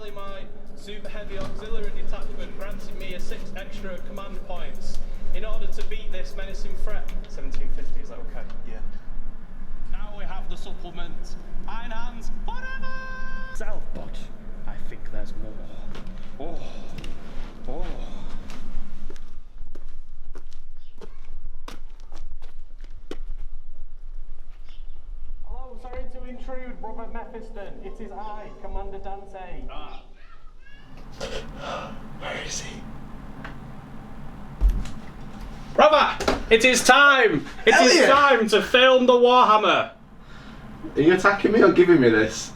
finally, my super heavy auxiliary detachment granted me 6 extra command points in order to beat this menacing threat. 1750, is that okay? Yeah. Now we have the supplement. Iron Hands forever! Southbot, I think there's more. Oh. Hello, sorry to intrude, Robert Mephiston. It is I, Commander Dante. Where is he? Brother, it is time! It is Elliot! time to film the Warhammer! Are you attacking me or giving me this?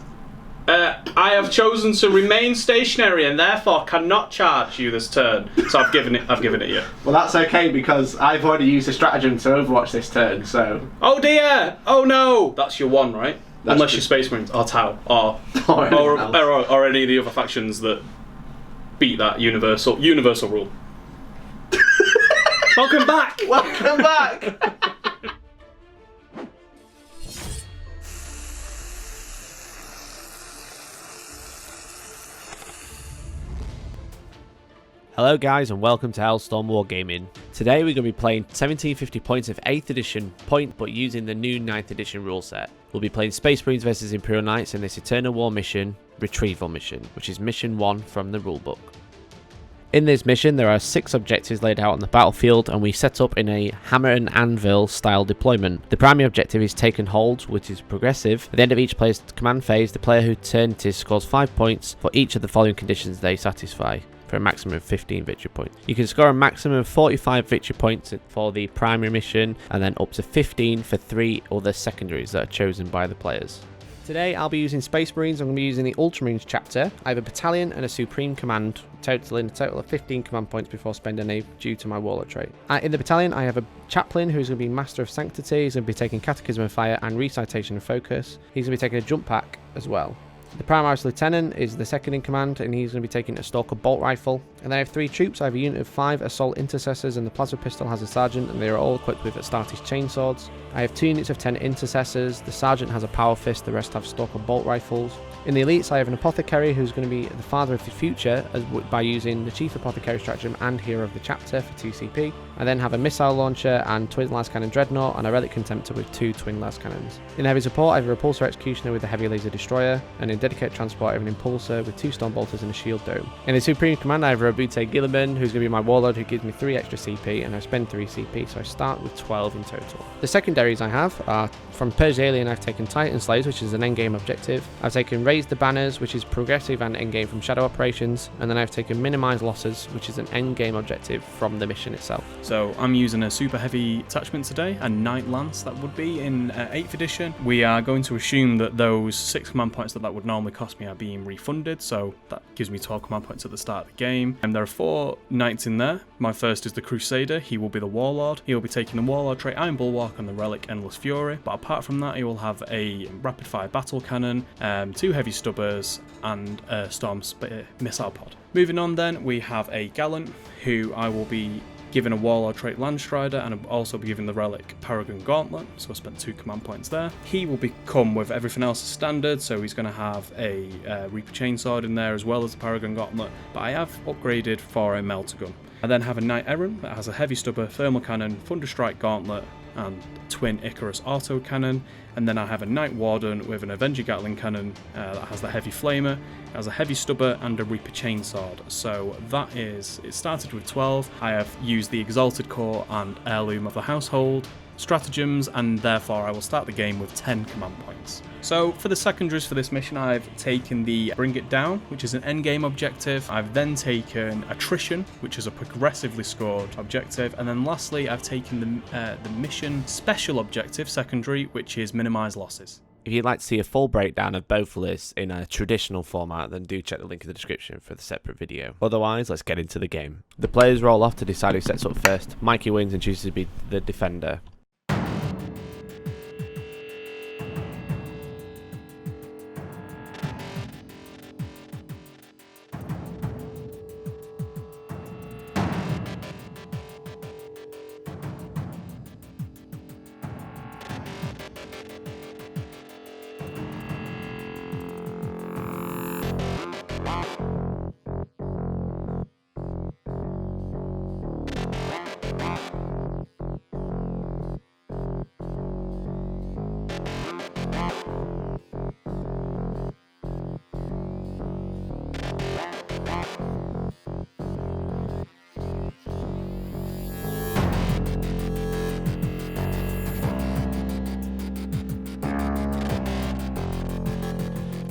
I have chosen to remain stationary and therefore cannot charge you this turn. So I've given it you. Well, that's okay because I've already used a stratagem to Overwatch this turn, so... Oh dear! Oh no! That's your one, right? That's Unless the- you're Space Marines, or Tau, or anyone else. or any of the other factions that beat that universal rule. Welcome back! Welcome back! Hello guys and welcome to Hellstormwargaming. Today we're going to be playing 1750 points of 8th edition point but using the new 9th edition rule set. We'll be playing Space Marines versus Imperial Knights in this Eternal War mission, Retrieval mission, which is mission 1 from the rulebook. In this mission there are 6 objectives laid out on the battlefield and we set up in a hammer and anvil style deployment. The primary objective is take and hold, which is progressive. At the end of each player's command phase, the player whose turn it is scores 5 points for each of the following conditions they satisfy, for a maximum of 15 victory points. You can score a maximum of 45 victory points for the primary mission and then up to 15 for 3 other secondaries that are chosen by the players. Today I'll be using Space Marines. I'm going to be using the Ultramarines chapter. I have a battalion and a Supreme Command, totaling a total of 15 command points before spending a due to my Warlord trait. In the battalion I have a chaplain who's going to be Master of Sanctity. He's going to be taking Catechism of Fire and Recitation of Focus. He's going to be taking a jump pack as well. The Prime Lieutenant is the second in command and he's going to be taking a Stalker Bolt Rifle. And then I have 3 troops. I have a unit of 5 Assault Intercessors and the Plasma Pistol has a Sergeant and they are all equipped with Astartes Chainswords. I have 2 units of 10 Intercessors. The Sergeant has a Power Fist, the rest have Stalker Bolt Rifles. In the Elites I have an Apothecary who's going to be the Father of the Future by using the Chief Apothecary stratagem and Hero of the Chapter for 2 CP. I then have a Missile Launcher and Twin Las Cannon Dreadnought and a Relic Contemptor with 2 Twin Las Cannons. In heavy support I have a Repulsor Executioner with a Heavy Laser Destroyer, and in dedicated transport I have an Impulsor with 2 Storm Bolters and a Shield Dome. In the Supreme Command I have a Robute Gilliman who's going to be my Warlord who gives me 3 extra CP and I spend 3 CP, so I start with 12 in total. The secondaries I have are from Purge Alien. I've taken Titan Slaves, which is an endgame objective. I've taken Raise the Banners, which is progressive and endgame from Shadow Operations, and then I've taken Minimize Losses, which is an endgame objective from the mission itself. So I'm using a super heavy attachment today, a Knight Lance that would be in 8th edition. We are going to assume that those 6 command points that would normally cost me are being refunded, so that gives me 12 command points at the start of the game. And there are 4 knights in there. My first is the Crusader. He will be the Warlord. He will be taking the Warlord trait, Iron Bulwark, and the Relic Endless Fury. But apart from that, he will have a rapid fire battle cannon, 2 heavy stubbers, and a Storm missile pod. Moving on then, we have a Gallant, who I will be given a Warlord trait Landstrider and I'll also be given the Relic Paragon Gauntlet, so I spent 2 command points there. He will come with everything else as standard, so he's going to have a Reaper Chainsword in there as well as the Paragon Gauntlet, but I have upgraded for a Melter Gun. I then have a Knight Errant that has a Heavy Stubber, Thermal Cannon, Thunderstrike Gauntlet, and Twin Icarus Auto Cannon, and then I have a Knight Warden with an Avenger Gatling Cannon that has the Heavy Flamer, it has a Heavy Stubber and a Reaper Chainsword. So that is, it started with 12. I have used the Exalted Core and Heirloom of the Household stratagems, and therefore I will start the game with 10 command points. So for the secondaries for this mission, I've taken the Bring It Down, which is an endgame objective. I've then taken Attrition, which is a progressively scored objective, and then lastly I've taken the mission special objective secondary, which is Minimize Losses. If you'd like to see a full breakdown of both lists in a traditional format, then do check the link in the description for the separate video. Otherwise, let's get into the game. The players roll off to decide who sets up first. Mikey wins and chooses to be the defender.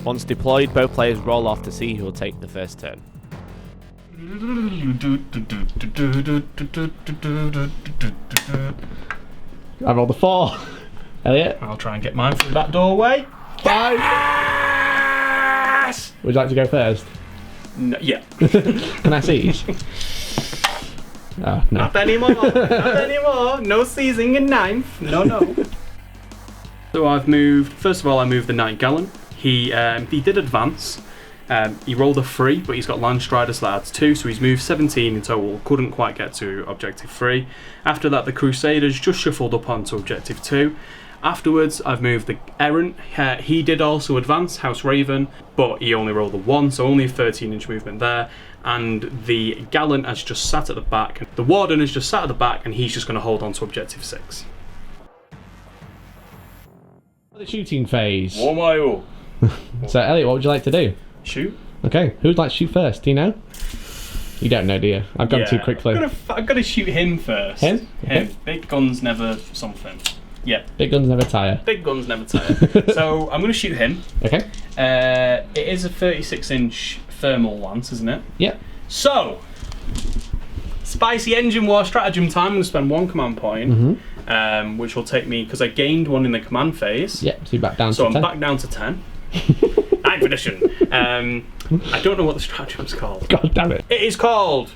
Once deployed, both players roll off to see who will take the first turn. I rolled a 4. Elliot? I'll try and get mine through that doorway. 5. Yes! Would you like to go first? No, yeah. Can I seize? Oh, no. Not anymore. Not anymore. No seizing in ninth. No, no. So I've moved. First of all, I moved the Knight Gallant. He did advance. He rolled a 3, but he's got Land Strider, so that adds 2, so he's moved 17 in total. Couldn't quite get to Objective 3. After that, the Crusaders just shuffled up onto Objective 2. Afterwards, I've moved the Errant. He did also advance, House Raven, but he only rolled a 1, so only a 13-inch movement there. And the Gallant has just sat at the back. The Warden has just sat at the back, and he's just going to hold on to Objective 6. The shooting phase. Warmayo. So, Elliot, what would you like to do? Shoot. Okay, who'd like to shoot first? Do you know? You don't know, do you? I've gone too quickly. I've got to shoot him first. Him? Him. Okay. Big guns never something. Yeah. Big guns never tire. Big guns never tire. So I'm going to shoot him. Okay. It is a 36-inch thermal lance, isn't it? Yep. So, spicy engine war stratagem time. I'm going to spend 1 command point, which will take me, because I gained 1 in the command phase. Yep, so you're back down to 10. So I'm back down to 10. 9th edition. I don't know what the stratagem's called. God damn it. It is called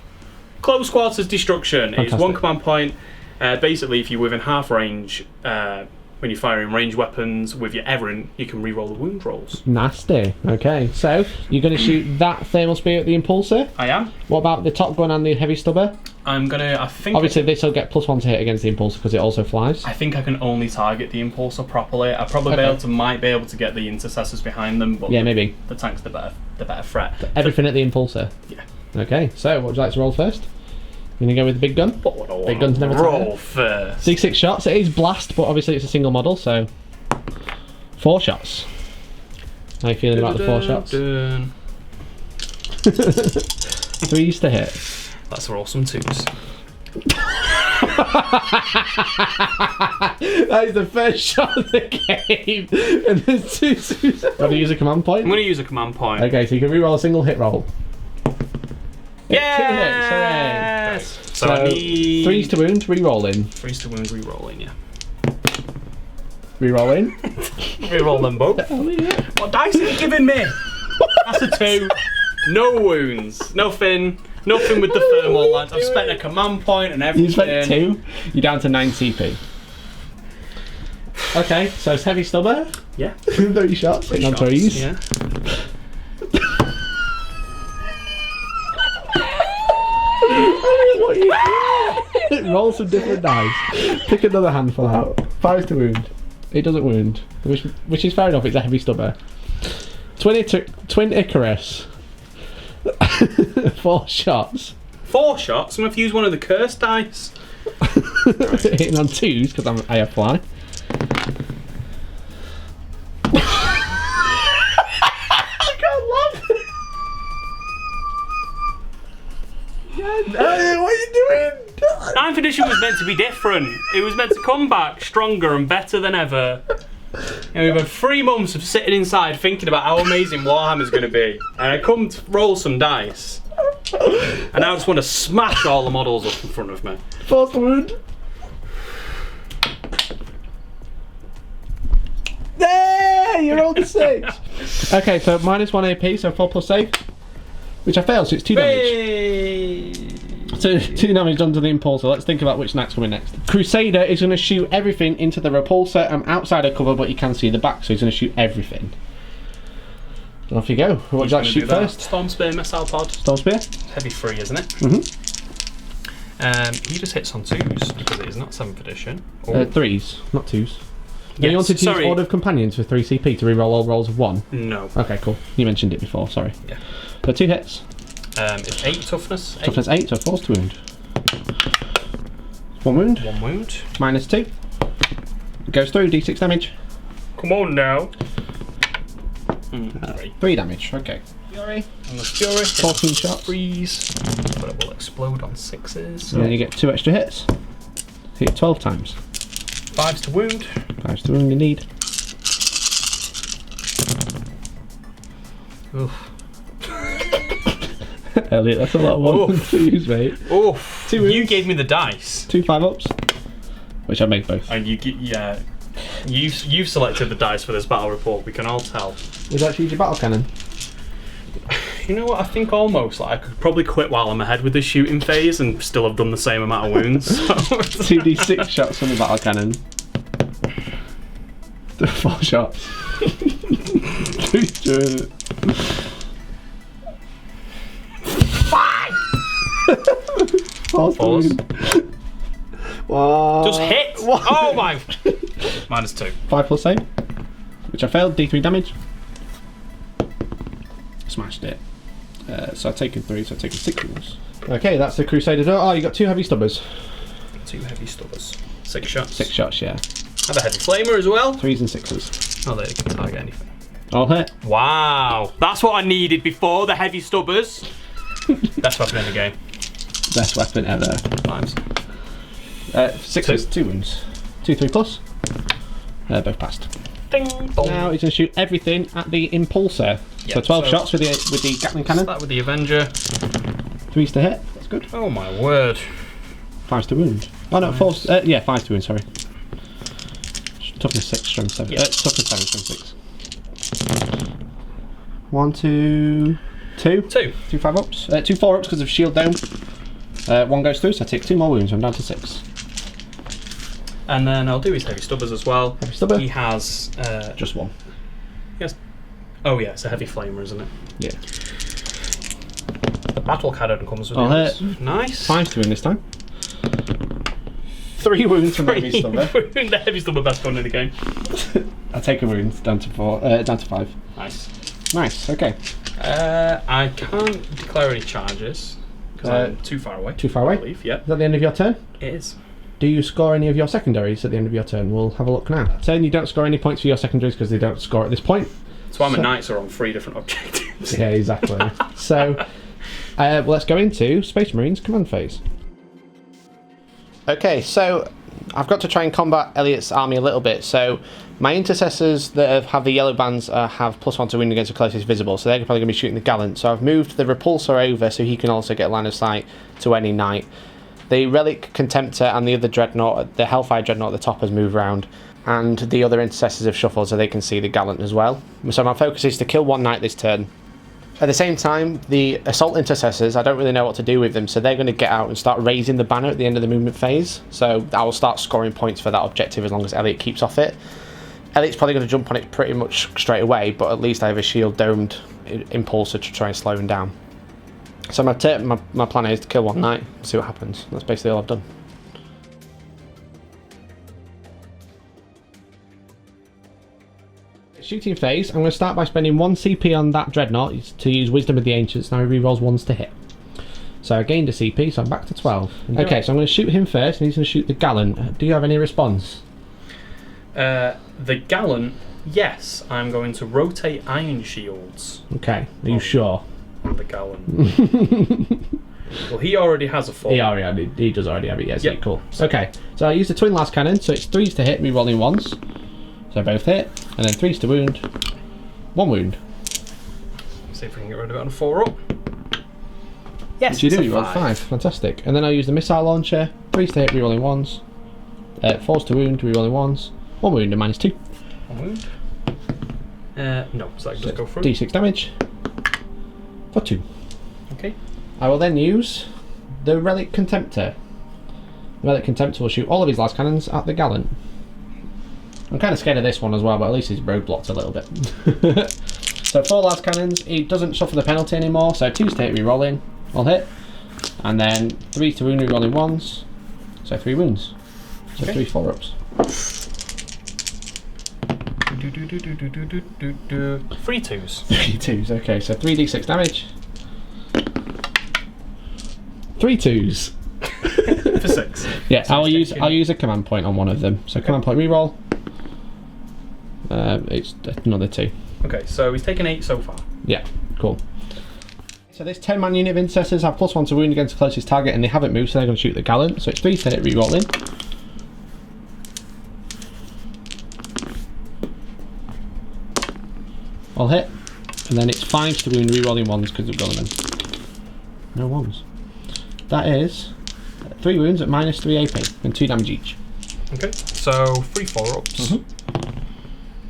Close Quarters Destruction. Fantastic. It is 1 command point. Basically, if you're within half range, when you're firing ranged weapons with your Errant, you can reroll the wound rolls. Nasty. Okay, so you're going to shoot that thermal spear at the impulsor. I am. What about the top gun and the heavy stubber? I'm gonna. I think. Obviously, this will get +1 to hit against the impulsor because it also flies. I think I can only target the impulsor properly. I probably might be able to get the intercessors behind them, but Yeah, maybe. the tank's the better threat. Everything at the impulsor. Yeah. Okay, so what would you like to roll first? You're going to go with the big gun? What would I Big guns never roll tire. first? 6 shots. It is blast, but obviously it's a single model, so 4 shots. How are you feeling about the 4 shots? 3s to hit. Let's roll some 2s. That is the first shot of the game. And there's 2. Want to use a command point? I'm going to use a command point. Okay, so you can reroll a single hit roll. Yes! 2 hits, hooray. So I need 3s to wound, re-rolling. 3s to wound, re-rolling, yeah. Re-rolling. Re-roll them both. Oh, yeah. What dice are you giving me? That's a 2. No wounds. Nothing with the thermal lance. I've spent a command point and everything. You spent 2. You're down to 9 CP. Okay, so it's heavy stubber. Yeah. 30 shots. Hitting on 3s. Yeah. What are you doing? Roll some different dice. Pick another handful out. 5s to wound. It doesn't wound, which is fair enough. It's a heavy stubber. Twin Icarus. 4 shots. 4 shots? I'm going to use one of the cursed dice. Hitting on 2s because I apply. I can't laugh. What are you doing? 9th edition was meant to be different. It was meant to come back stronger and better than ever. And we've had 3 months of sitting inside thinking about how amazing Warhammer's going to be. And I come to roll some dice. And I just want to smash all the models up in front of me. 4th wound. There! You rolled a 6. Okay, so -1 AP, so 4 plus save. Which I failed, so it's 2 damage. Hey! So 2 damage done to the impulsor. Let's think about which knight's coming next. Crusader is going to shoot everything into the repulsor. I'm outside of cover, but you can see the back, so he's going to shoot everything. And off you go. What would you like to shoot first? Storm Spear Missile Pod. Storm Spear? Heavy 3, isn't it? Mm-hmm. He just hits on 2s because it is not 7th edition. 3s, not 2s. Do you wanted to use sorry. Order of Companions for 3 CP to reroll all rolls of 1? No. Okay, cool. You mentioned it before, sorry. Yeah. So 2 hits. It's 8 toughness. Toughness 8, so force to wound. 1 wound. 1 wound. Minus 2. Goes through, d6 damage. Come on now. 3 damage, okay. Fury. And the Fury. 14 shots. Freeze. But it will explode on 6s. And then you get 2 extra hits. Hit 12 times. 5s to wound. 5's the wound indeed. Oof. Elliot, that's a lot of 1s to use, mate. Oof. 2 wounds. You gave me the dice. 2 5-ups. Which I make both. And yeah. You've selected the dice for this battle report, we can all tell. Would you actually use your battle cannon? You know what, I think almost, like, I could probably quit while I'm ahead with this shooting phase and still have done the same amount of wounds. 2d6 shots from the battle cannon. 4 shots. 5! Fours. What? Just hit! What? Oh my! Minus 2. 5 plus save, which I failed. D3 damage. Smashed it. So I've taken 3, so I've taken 6 wounds. Okay, that's the Crusader door. Oh, you got 2 heavy stubbers. 2 heavy stubbers. 6 shots. 6 shots, yeah. Have a heavy flamer as well. 3s and 6s. Oh, there you can target anything. All hit. Wow, that's what I needed before the heavy stubbers. Best weapon in the game. Best weapon ever. Times. 6s, 2 wounds. 2, 3 plus. Both passed. Ding dong. Now he's going to shoot everything at the Impulsor. So 12 shots with the Gatling cannon. Start with the Avenger. 3s to hit. That's good. Oh my word. 5s to wound. Oh no, 4s. Yeah, 5s to wound. Sorry. Toughness 6, strength 7. Yeah. Toughness 7, strength 6. 1, 2, 2. 2 5-ups. 2 4-ups because of shield dome. 1 goes through, so I take 2 more wounds. I'm down to 6. And then I'll do his heavy stubbers as well. Heavy stubber. He has Just 1. Yes. Oh yeah, it's a heavy flamer, isn't it? Yeah. The battle cannon comes with hit. it. Nice. 5 to win this time. 3 wounds from the heavy stubber. The heavy stubber best gun in the game. I take a wound down to 4. Down to 5. Nice. Nice. Okay. I can't declare any charges because I'm too far away. Too far away. I believe. Yeah. Is that the end of your turn? It is. Do you score any of your secondaries at the end of your turn? We'll have a look now. Turn, you don't score any points for your secondaries because they don't score at this point. So I'm a Knights are on 3 different objectives. Yeah, exactly. So, let's go into Space Marines command phase. Okay, so I've got to try and combat Elliot's army a little bit. So my intercessors that have the yellow bands have +1 to wound against the closest visible, so they're probably going to be shooting the Gallant. So I've moved the Repulsor over so he can also get line of sight to any knight. The Relic Contemptor and the other Dreadnought, the Hellfire Dreadnought at the top, has moved round, and the other intercessors have shuffled so they can see the Gallant as well. So my focus is to kill 1 knight this turn. At the same time, the Assault Intercessors, I don't really know what to do with them, so they're going to get out and start raising the banner at the end of the movement phase. So I will start scoring points for that objective as long as Elliot keeps off it. Elliot's probably going to jump on it pretty much straight away, but at least I have a shield domed Impulsor to try and slow him down. So my plan is to kill 1 knight, see what happens. That's basically all I've done. Shooting phase, I'm going to start by spending 1 CP on that Dreadnought to use Wisdom of the Ancients. Now he rerolls 1s to hit. So I gained a CP, so I'm back to 12. Okay, so I'm going to shoot him first, and he's going to shoot the Gallant. Do you have any response? The Gallant, yes. I'm going to rotate Iron Shields. Okay, are you sure? On the Gallant. Well, he already has a 4. He does already have it, yes. Yep. Cool. Okay, so I use the Twin Last Cannon, so it's 3s to hit, me rolling 1s. So both hit, and then 3s to wound. 1 wound. See if we can get rid of it on a 4-up. Yes, Which you do, you roll 5. Fantastic. And then I use the Missile Launcher, 3s to hit, rerolling 1s. 4s to wound, rerolling 1s. 1 wound and -2. 1 wound. No, so I can just go through. D6 damage. For 2. Okay. I will then use the Relic Contemptor. The Relic Contemptor will shoot all of his last cannons at the Gallant. I'm kind of scared of this one as well, but at least he's roadblocked a little bit. So 4 last cannons, he doesn't suffer the penalty anymore, so 2s to hit, re-rolling, all hit. And then 3 to wound, re-rolling 1s, so 3 wounds. So Okay. 3 4-ups. Three twos. 3 twos, okay, so 3d6 damage. 3 twos. For 6. Yeah, So I'll he's use taking- I'll use a command point on one of them. So command point reroll. It's another 2. Okay, so he's taken 8 so far. Yeah, cool. So this 10-man unit of intercessors have +1 to wound against the closest target, and they haven't moved, so they're going to shoot the gallant. So it's 3 to hit, reroll in. I'll hit, and then it's 5 to wound, rerolling 1s because we've got them in. No 1s. That is 3 wounds at -3 AP and 2 damage each. Okay, so 3 4-ups.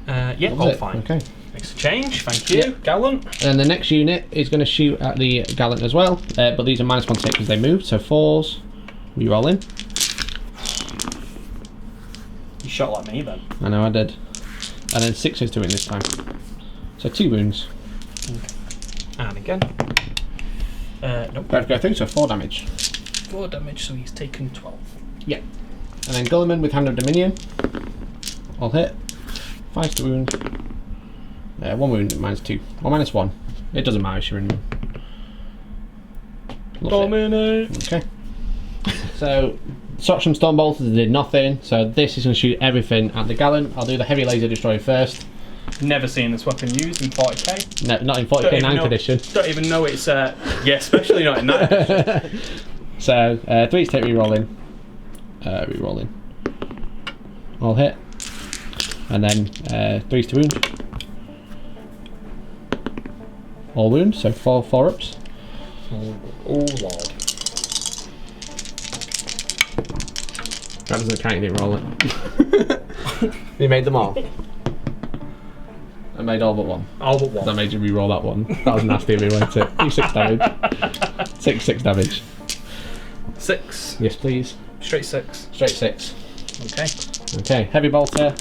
Yeah, That was all it. fine. Okay. Exchange, thank you. Yeah. Gallant. And the next unit is going to shoot at the gallant as well, but these are -1 to hit because they moved, so 4s, reroll in. You shot like me then. I know I did. And then 6s to win this time. So 2 wounds. And again. Nope. Both go through, so 4 damage. 4 damage, so he's taken 12. Yeah. And then Gulliman with Hand of Dominion. I'll hit. 5 to wound. 1 wound at -2. Or -1. It doesn't matter if you're in one. Dominate. Okay. So, Socksham Stormbolters did nothing, so this is going to shoot everything at the gallant. I'll do the heavy laser destroyer first. Never seen this weapon used in 40k. No, not in 40k 9th edition. Don't even know it's, yeah, especially not in that. So, 3 to hit, rerolling. Rerolling. I'll hit. And then 3s to wound. All wounds, so 4 4-ups. Oh lord. That doesn't count, you didn't roll it. You made them all? I made all but one. All but one. That made you re-roll that one. That was nasty of me, wasn't it? You 6 damage. 6 damage. 6. Yes, please. Straight 6. Straight 6. Okay. Okay, heavy bolter.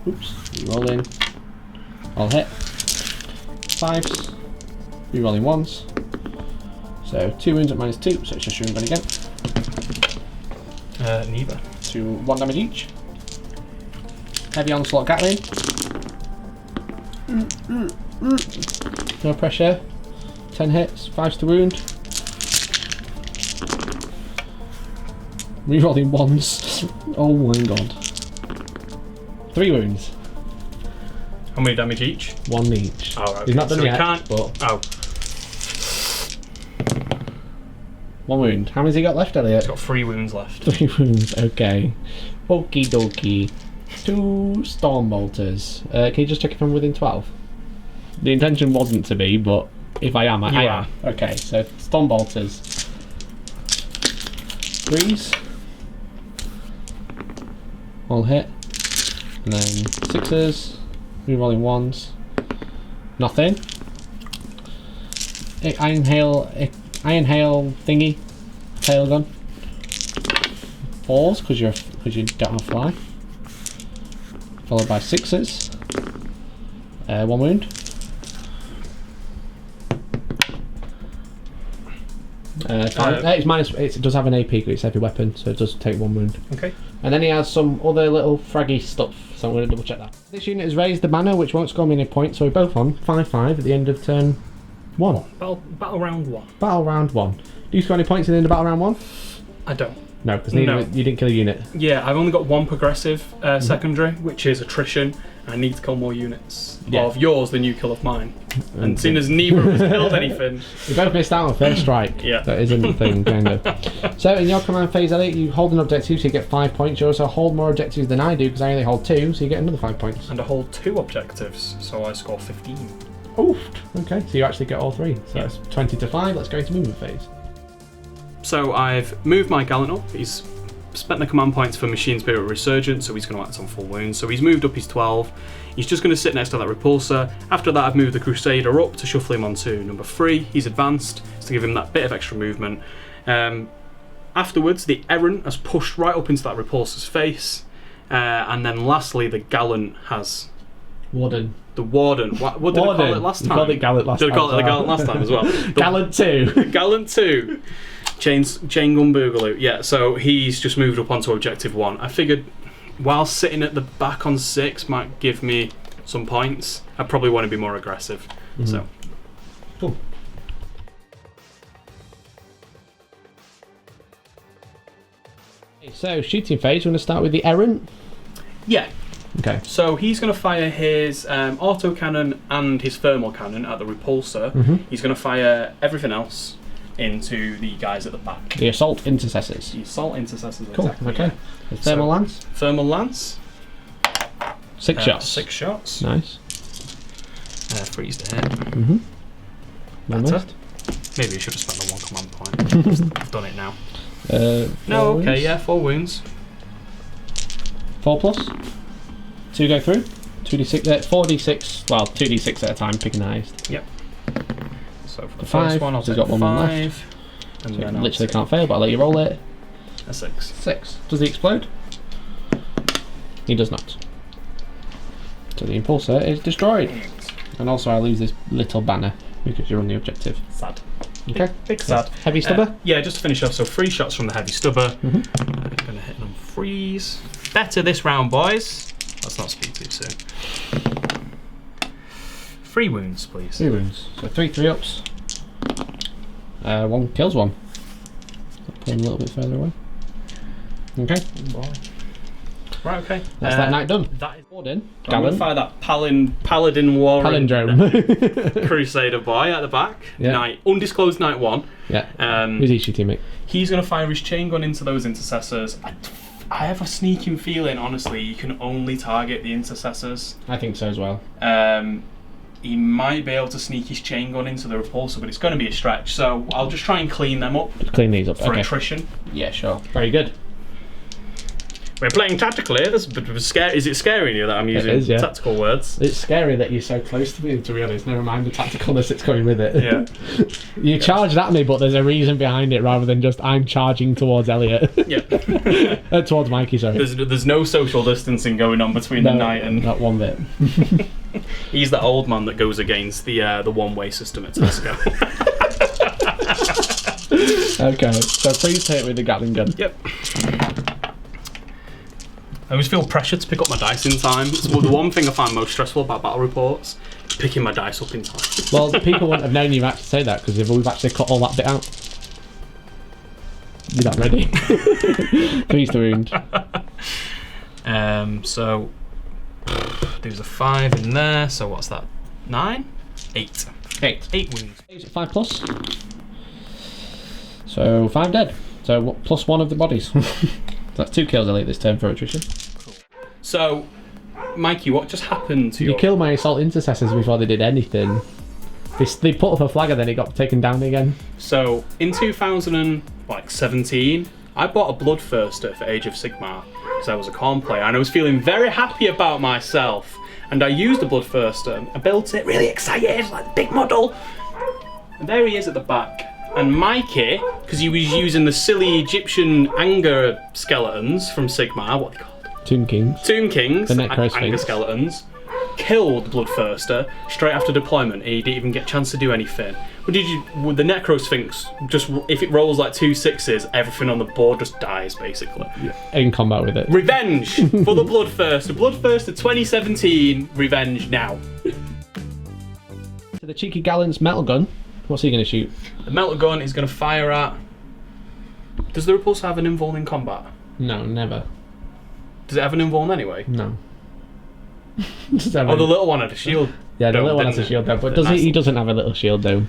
Oops, re-rolling. I'll hit. 5s. Re-rolling 1s. So 2 wounds at -2, so it's just shooting gun again. Neither. To 1 damage each. Heavy onslaught Gatling. No pressure. 10 hits, 5s to wound. Rerolling 1s. Oh my god. 3 wounds. How many damage each? 1 each. Oh, okay. He's not done So he yet, can't- but Oh, 1 wound. How many's he got left, Elliot? he's got 3 wounds left. 3 wounds, okay. Okie dokie. 2 Stormbolters. Can you just check if I'm within 12? The intention wasn't to be, but if I am, I am. Okay, so Stormbolters. 3s. All hit. And then 6s. Rerolling 1s. Nothing. Iron Hail thingy. Tail gun. 4s, because you don't have fly. Followed by 6s. 1 wound. It does have an AP because it's heavy weapon, so it does take 1 wound. Okay. And then he has some other little fraggy stuff, so I'm going to double check that. This unit has raised the banner, which won't score me any points, so we're both on 5-5 at the end of turn 1. Battle round 1. Battle round 1. Do you score any points at the end of battle round 1? I don't. No, because No. you didn't kill a unit. Yeah, I've only got 1 progressive secondary, which is attrition. I need to kill more units of yours than you kill of mine. And seeing as neither of us killed anything. We both missed out on first strike. Yeah. That isn't the thing, kind of. So in your command phase, Elliot, you hold an objective, so you get 5 points. You also hold more objectives than I do, because I only hold 2, so you get another 5 points. And I hold 2 objectives, so I score 15. Oof. Okay, so you actually get all 3. So Yeah. that's 20 to 5. Let's go into movement phase. So I've moved my Gallant up. He's spent the command points for Machine Spirit Resurgence, so he's going to act on full wounds. So he's moved up his 12. He's just going to sit next to that Repulsor. After that, I've moved the Crusader up to shuffle him onto number 3. He's advanced, to give him that bit of extra movement. Afterwards, the Errant has pushed right up into that Repulsor's face. And then lastly, the Gallant has... Warden. The Warden. What did I call it last time? You called it Gallant last time. Did I call it the Gallant last time as well? Gallant 2. Gallant 2. Chain gun boogaloo. Yeah, so he's just moved up onto objective 1. I figured while sitting at the back on 6 might give me some points, I probably want to be more aggressive. So. Cool. So, shooting phase, we're going to start with the errant. Yeah. Okay. So he's going to fire his autocannon and his thermal cannon at the repulsor. He's going to fire everything else into the guys at the back. The assault intercessors. The assault intercessors, Cool, exactly. okay. Yeah. The thermal lance. Thermal lance. 6 shots. 6 shots. Nice. Freeze to hit. Better. Better. Maybe I should have spent the 1 command point. I've done it now. 4 okay, wounds. yeah, 4 wounds. 4 plus. 2 go through. 2d6, 4d6, well, 2d6 at a time, picking the highest. Yep. So for the 5, first one, I'll so take he's got 1 left. 5. And So then you I'll literally take can't fail, but I'll let you roll it. a 6. 6. Does he explode? He does not. So the impulsor is destroyed. And also I lose this little banner because you're on the objective. Sad. Okay. Big sad. Heavy stubber? Yeah, just to finish off, so 3 shots from the heavy stubber. Going to hit them freeze. Better this round, boys. Let's not speak too soon. 3 wounds, please. 3 wounds. So 3 3-ups. 1 kills 1. Put him a little bit further away. Okay. Right, okay. That's that night done. That is Warden. I'm going to Gallant. fire that Paladin Warren Palindrome. Crusader boy at the back. Yeah. Knight, undisclosed Knight 1. Yeah. Who's he shooting, mate? He's going to fire his chain gun into those intercessors. I have a sneaking feeling, honestly, you can only target the intercessors. I think so as well. He might be able to sneak his chain gun into the repulsor, but it's going to be a stretch. So I'll just try and clean them up Clean these up. for Okay. attrition. Yeah, sure. Very good. We're playing tactically. That's a bit of a scary. Is it scaring you that I'm using is, yeah. tactical words? It's scary that you're so close to me, to be honest. Never mind the tacticalness that's going with it. Yeah. You charged at me, but there's a reason behind it rather than just I'm charging towards Elliot. Yeah. Towards Mikey, sorry. There's no social distancing going on between the knight and. Not one bit. He's the old man that goes against the one-way system at Tesco. Okay, so please hit with the Gatling gun. Yep. I always feel pressure to pick up my dice in time. It's the one thing I find most stressful about battle reports, picking my dice up in time. Well, people wouldn't have known you actually say that because we've actually cut all that bit out. You're not ready. Please to wound. So there's a 5 in there. So what's that? 9? 8. 8 wounds. 5 plus. So 5 dead. So plus 1 of the bodies. That's 2 kills Elliot this turn for attrition. Cool. So, Mikey, what just happened to You your... killed my assault intercessors before they did anything. They put up a flag and then it got taken down again. So, in 2017, I bought a Bloodthirster for Age of Sigmar because I was a Khorne player and I was feeling very happy about myself. And I used a Bloodthirster. I built it, really excited, like the big model. And there he is at the back. And Mikey, because he was using the silly Egyptian anger skeletons from Sigmar, what are they called? Tomb Kings. Tomb Kings, The Necro anger Sphinx. skeletons, killed Bloodthirster straight after deployment. He didn't even get a chance to do anything. But with the Necro Sphinx, just if it rolls like 2 6s, everything on the board just dies basically. In combat with it. Revenge for the Bloodthirster. Bloodthirster 2017, revenge now. So the cheeky Gallant's metal gun. What's he going to shoot? The metal gun is going to fire at... Does the Repulsor have an invuln in combat? No, never. Does it have an invuln anyway? No. Oh, the little one had a shield. Yeah, the dome, little one has a didn't it? shield dome, but The does nice he doesn't have a little shield dome.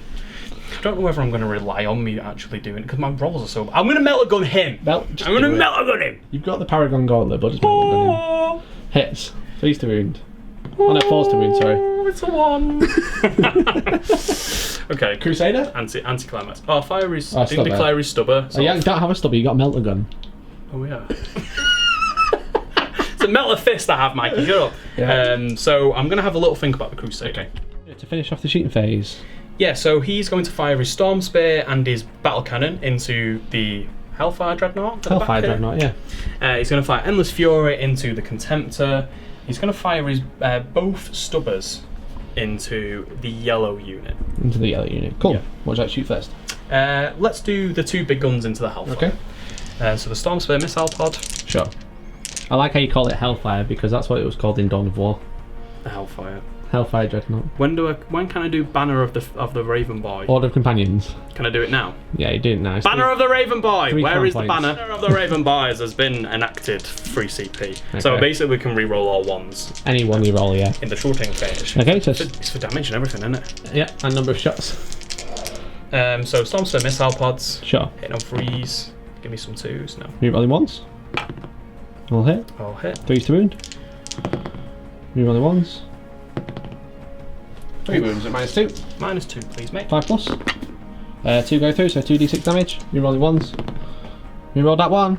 I don't know whether I'm going to rely on me actually doing it because my rolls are so... I'm going to metal gun him. I'm going to metal gun him. You've got the Paragon Gauntlet, but just metal gun him. Hits. 3 to wound. Oh no, 4 to wound, sorry. Oh, it's a 1. Okay. Crusader? Anti-climax. Oh, fire is... Oh, didn't stubber. declare his stubber. Oh, yeah, you don't have a stubber, you got a melter gun. Oh, yeah. It's a metal fist I have, Mikey. Shut up. Yeah. So I'm going to have a little think about the Crusader. Okay. To finish off the shooting phase. Yeah, so he's going to fire his Storm Spear and his Battle Cannon into the Hellfire Dreadnought. at the Hellfire back here. Dreadnought, yeah. He's going to fire Endless Fury into the Contemptor. He's going to fire his both Stubbers into the yellow unit. Into the yellow unit. Cool. Yeah. What should I shoot first? Let's do the 2 big guns into the Hellfire. Okay. So the Storm Spear Missile Pod. Sure. I like how you call it Hellfire because that's what it was called in Dawn of War. A Hellfire. Hellfire Dreadnought. When can I do Banner of the Raven Boy? Order of Companions. Can I do it now? Yeah, you did it nice. Banner of the Raven Boy! Three Where is command the points. Banner of the Raven Boys has been enacted 3 CP. So Okay. basically we can re-roll all ones Any one you roll, yeah. in the shooting phase. Okay, so It's for damage and everything, isn't it? yeah, and number of shots. So Storms for missile pods. Sure. Hitting on freeze. Give me some 2s. No. Rerolling once. All hit. I'll hit. 3's to wound. Rerolling once. 3 wounds at -2. -2, please, mate. 5 plus. 2 go through, so 2d6 damage. Rerolling once. Reroll that one.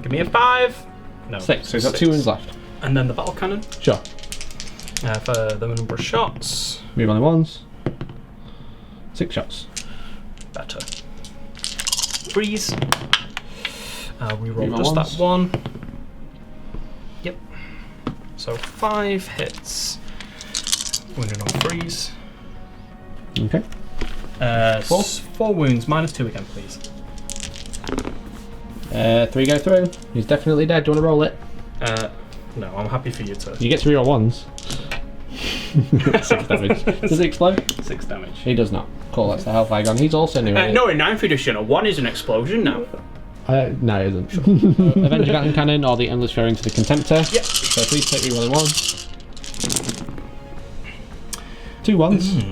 Give me a 5. No. 6. So he's got 2 wounds left. And then the battle cannon. Sure. For the number of shots. Rerolling once. 6 shots. Better. Freeze. We roll Reroll just once. that one. Yep. So 5 hits. Wounded on freeze. Okay. 4 wounds, -2 again, please. 3 go through. He's definitely dead. Do you want to roll it? No, I'm happy for you to. You get to reroll ones. 6 damage. Does it explode? 6 damage. He does not. Cool, that's the Hellfire gun. He's also new. No, in 9th edition, a 1 is an explosion now. No, it isn't. Avenger Gatling Cannon or the Endless Fury into the Contemptor. Yep. So please take rerolling ones. 2 ones.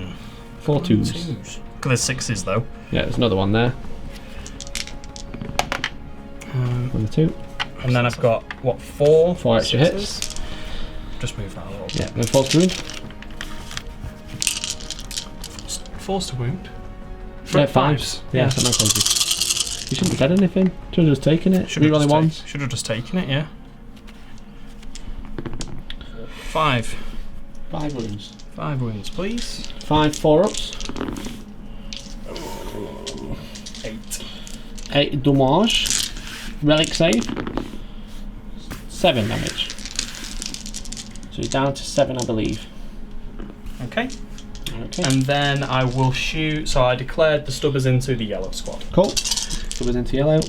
4 twos. Look at the 6s though. Yeah, there's another one there. Number 2. And then I've got, what, 4? 4 extra 6s? hits. Just move that a little bit. Yeah, then 4's to wound. 4's to wound. Yeah, 5s. Yeah, that makes sense. You shouldn't have said anything. Should have just taken it. Rerolling ones. Should have just taken it, yeah. 5. 5 wounds. 5 wounds, please. 5 4-ups. 8. 8 damage. Relic save. 7 damage. So you're down to 7, I believe. Okay. Okay. And then I will shoot. So I declared the stubbers into the yellow squad. Cool. So we're into yellow.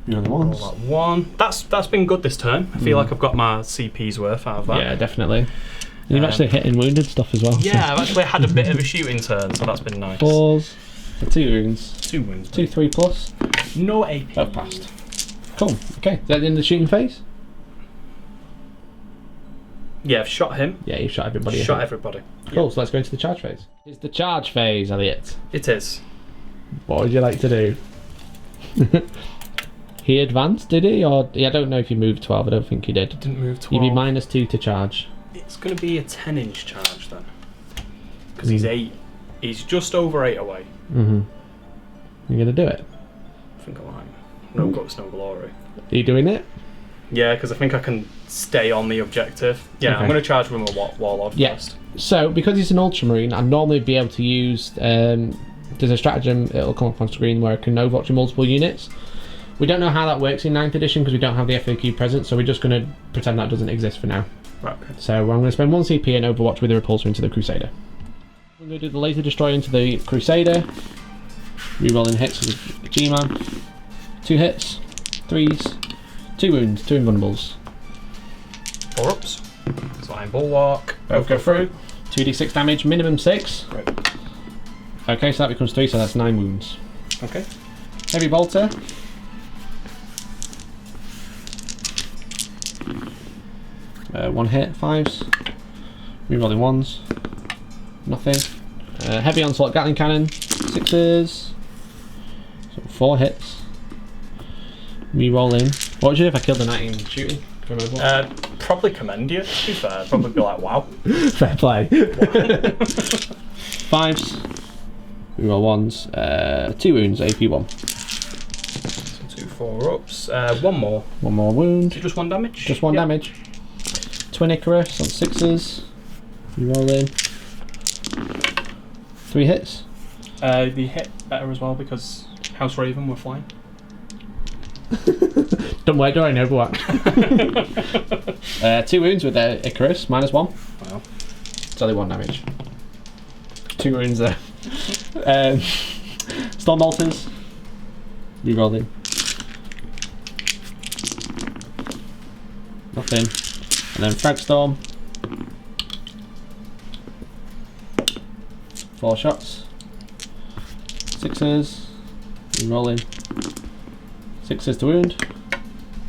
You're on the ones. Roll that 1. That's been good this turn. I feel like I've got my CP's worth out of that. Yeah, definitely. And you've actually hit and wounded stuff as well. Yeah, I've actually had a bit of a shooting turn, so that's been nice. 4s. So 2 wounds. 2 wounds. 2 3 plus. No AP. Both passed. Cool. Okay. Is that the end of the shooting phase? Yeah, I've shot him. Yeah, you shot everybody. Shot everybody. Cool. So let's go into the charge phase. It's the charge phase, Elliot. It is. What would you like to do? He advanced, did he? Or I don't know if he moved 12. I don't think he did. Didn't move 12. You'd be -2 to charge. It's going to be a 10-inch charge then. Because he's 8. He's just over 8 away. You're gonna do it. I think I might. No guts, no glory. Are you doing it? Yeah, because I think I can stay on the objective. Yeah, Okay. I'm going to charge with a wall of Yeah. first. So because he's an Ultramarine, I'd normally be able to use. There's a stratagem. It'll come up on screen where I can overwatch multiple units. We don't know how that works in 9th edition because we don't have the FAQ present, so we're just going to pretend that doesn't exist for now. Right, okay. So I'm going to spend 1 CP and Overwatch with the Repulsor into the Crusader. I'm going to do the Laser Destroyer into the Crusader. Rerolling hits with G-Man. 2 hits, 3s, 2 wounds, 2 invulnerables. 4 ups. Slime Bulwark. Both go through. 2d6 damage, minimum 6. Right. Okay, so that becomes 3, so that's 9 wounds. Okay. Heavy Bolter. One hit, 5s. Rerolling 1s. Nothing. Heavy Onslaught Gatling Cannon. 6s. So 4 hits. Rerolling. What would you do if I killed the knight in shooting? From Overwatch? Probably commend you, to be fair. Probably be like, wow. Fair play. 5s. Reroll 1s. 2 wounds, AP 1. So 2 4 ups. 1 more. 1 more wound. Just 1 damage? Just 1 Yep. damage. Twin Icarus on 6s. Reroll in. 3 hits. The hit better as well because House Raven were flying. Don't worry, do I know Overwatch. 2 wounds with Icarus, -1. Wow. It's only 1 damage. 2 wounds there. Storm Bolters. Reroll in. Nothing. And then Fragstorm. 4 shots. 6s. Re-rolling. 6s to wound.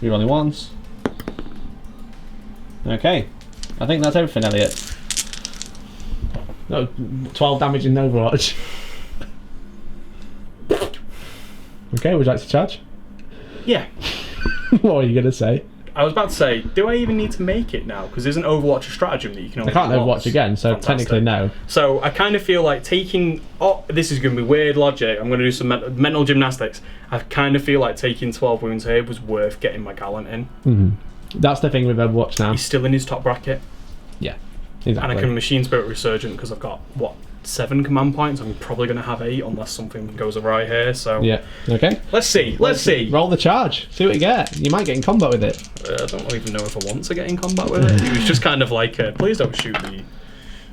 Re-rolling 1s. Okay. I think that's everything, Elliot. No, 12 damage in Overwatch. Okay, would you like to charge? Yeah. What were you going to say? I was about to say, do I even need to make it now? Because isn't Overwatch a stratagem that you can only I can't do Overwatch once? again, so Fantastic. technically no. So I kind of feel like taking... Oh, this is going to be weird logic. I'm going to do some mental gymnastics. I kind of feel like taking 12 wounds here was worth getting my Gallant in. Mm-hmm. That's the thing with Overwatch now. He's still in his top bracket. Yeah, exactly. And I can Machine Spirit Resurgent because I've got, what, 7 command points? I'm probably going to have 8 unless something goes awry here, so... Yeah, okay. Let's see, let's see. Roll the charge, see what you get. You might get in combat with it. I don't even know if I want to get in combat with it. It was just kind of like, please don't shoot me.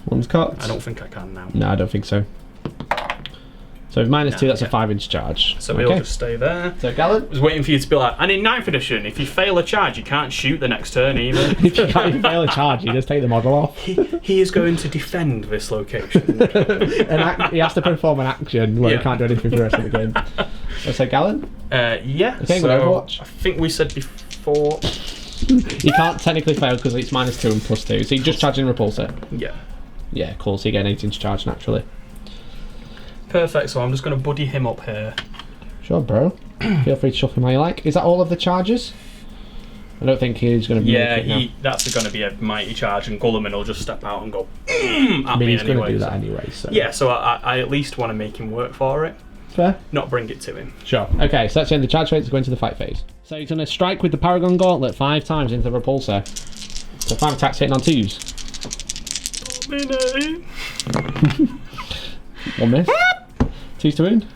One's cocked. I don't think I can now. No, I don't think so. So with -2, that's a 5-inch charge. So he'll just stay there. So Gallant? I was waiting for you to be like, and in 9th edition, if you fail a charge, you can't shoot the next turn either. If you can't fail a charge, you just take the model off. He is going to defend this location. He has to perform an action where he can't do anything for the rest of the game. So Gallant? Yeah. Okay, so with Overwatch. I think we said before. You can't technically fail because it's -2 and +2, so you're just charging Repulsor. Yeah. Yeah, cool, so you get an 8-inch charge naturally. Perfect, so I'm just going to buddy him up here. Sure, bro. Feel free to shuffle him how you like. Is that all of the charges? I don't think he's going to be that's going to be a mighty charge, and Gulliman will just step out and go at I mean, me he's anyway. going to do that anyway, so... Yeah, so I at least want to make him work for it. Fair. Not bring it to him. Sure. Okay, so that's the end of the charge phase. Go into the fight phase. So he's going to strike with the Paragon Gauntlet 5 times into the Repulsor. So 5 attacks hitting on 2s. 1 miss. 2s to wound.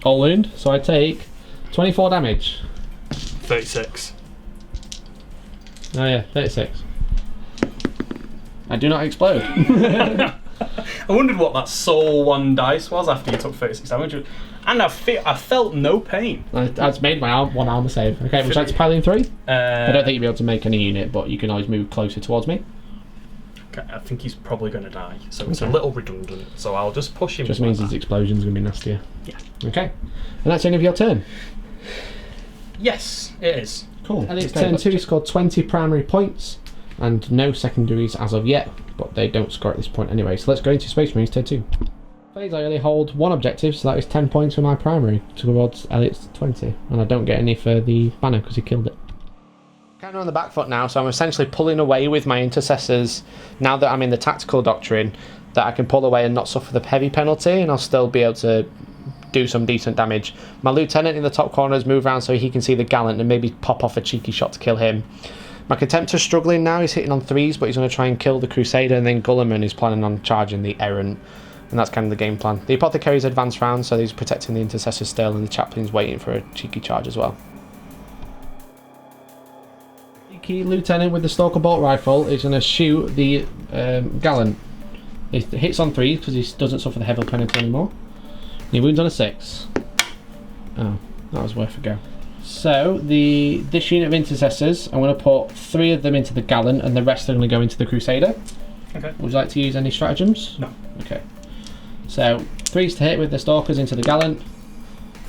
All wound. So I take 24 damage. 36. Oh yeah, 36. I do not explode. I wondered what that soul 1 dice was after you took 36 damage, and I felt no pain. I've made my 1 armor save. Okay, would you like to pile in 3? I don't think you'll be able to make any unit, but you can always move closer towards me. Okay, I think he's probably going to die, so it's a little redundant. So I'll just push him. Just means his explosion's going to be nastier. Yeah. Okay. And that's the end of your turn. Yes, it is. Cool. And it's turn 2, he scored 20 primary points and no secondaries as of yet, but they don't score at this point anyway. So let's go into Space Marines turn 2. Phase, I only hold 1 objective, so that is 10 points for my primary towards Elliot's 20. And I don't get any for the banner because he killed it. Kind of on the back foot now, so I'm essentially pulling away with my intercessors now that I'm in the tactical doctrine, that I can pull away and not suffer the heavy penalty, and I'll still be able to do some decent damage. My lieutenant in the top corners move around so he can see the Gallant and maybe pop off a cheeky shot to kill him. My Contemptor's struggling now, he's hitting on 3s, but he's going to try and kill the Crusader, and then Gulliman is planning on charging the Errant, and that's kind of the game plan. The Apothecary's advanced round, so he's protecting the intercessors still, and the Chaplain's waiting for a cheeky charge as well. Key lieutenant with the Stalker bolt rifle is going to shoot the Gallant. He hits on 3 because he doesn't suffer the heavy penalty anymore. He wounds on a 6. Oh, that was worth a go. So this unit of intercessors, I'm going to put 3 of them into the Gallant and the rest are going to go into the Crusader. Okay. Would you like to use any stratagems? No. Okay. So 3s to hit with the Stalkers into the Gallant.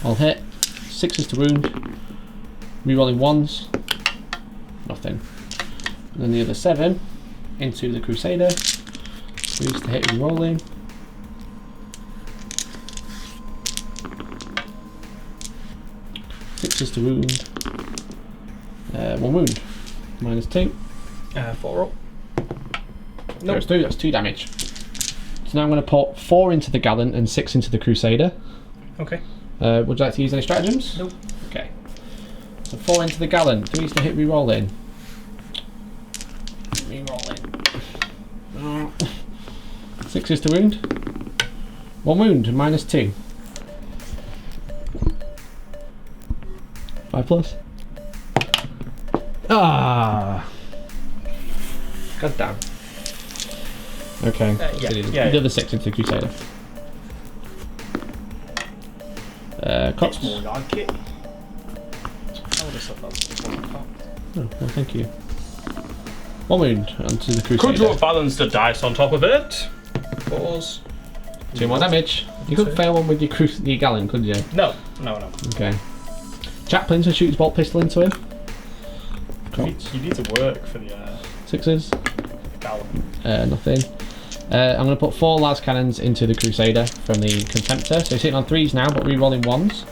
I'll hit. 6s to wound. Rerolling 1s. Nothing. And then the other 7 into the Crusader. 3s to hit rerolling. Sixes to wound. 1 wound. -2. 4 roll. No, it's 2. That's 2 damage. So now I'm going to put 4 into the Gallant and 6 into the Crusader. Okay. Would you like to use any stratagems? Nope. Okay. So 4 into the Gallant. 3s to hit rerolling. Rerolling. 6s to wound. 1 wound. -2. 5+. Ah. God damn. Okay. Yeah. The other 6 into the Crusader. Cops. More like it. just thought that's what I thought. Oh, well, thank you. 1 wound onto the Crusader. Could you have balanced the dice on top of it? Pause. 2 more damage. You could fail one with your Gallon, couldn't you? No. Okay. Chaplain to shoot his bolt pistol into him. You need to work for the 6s. Gallon. Nothing. I'm going to put 4 las cannons into the Crusader from the Contemptor. So he's sitting on 3s now, but re-rolling 1s.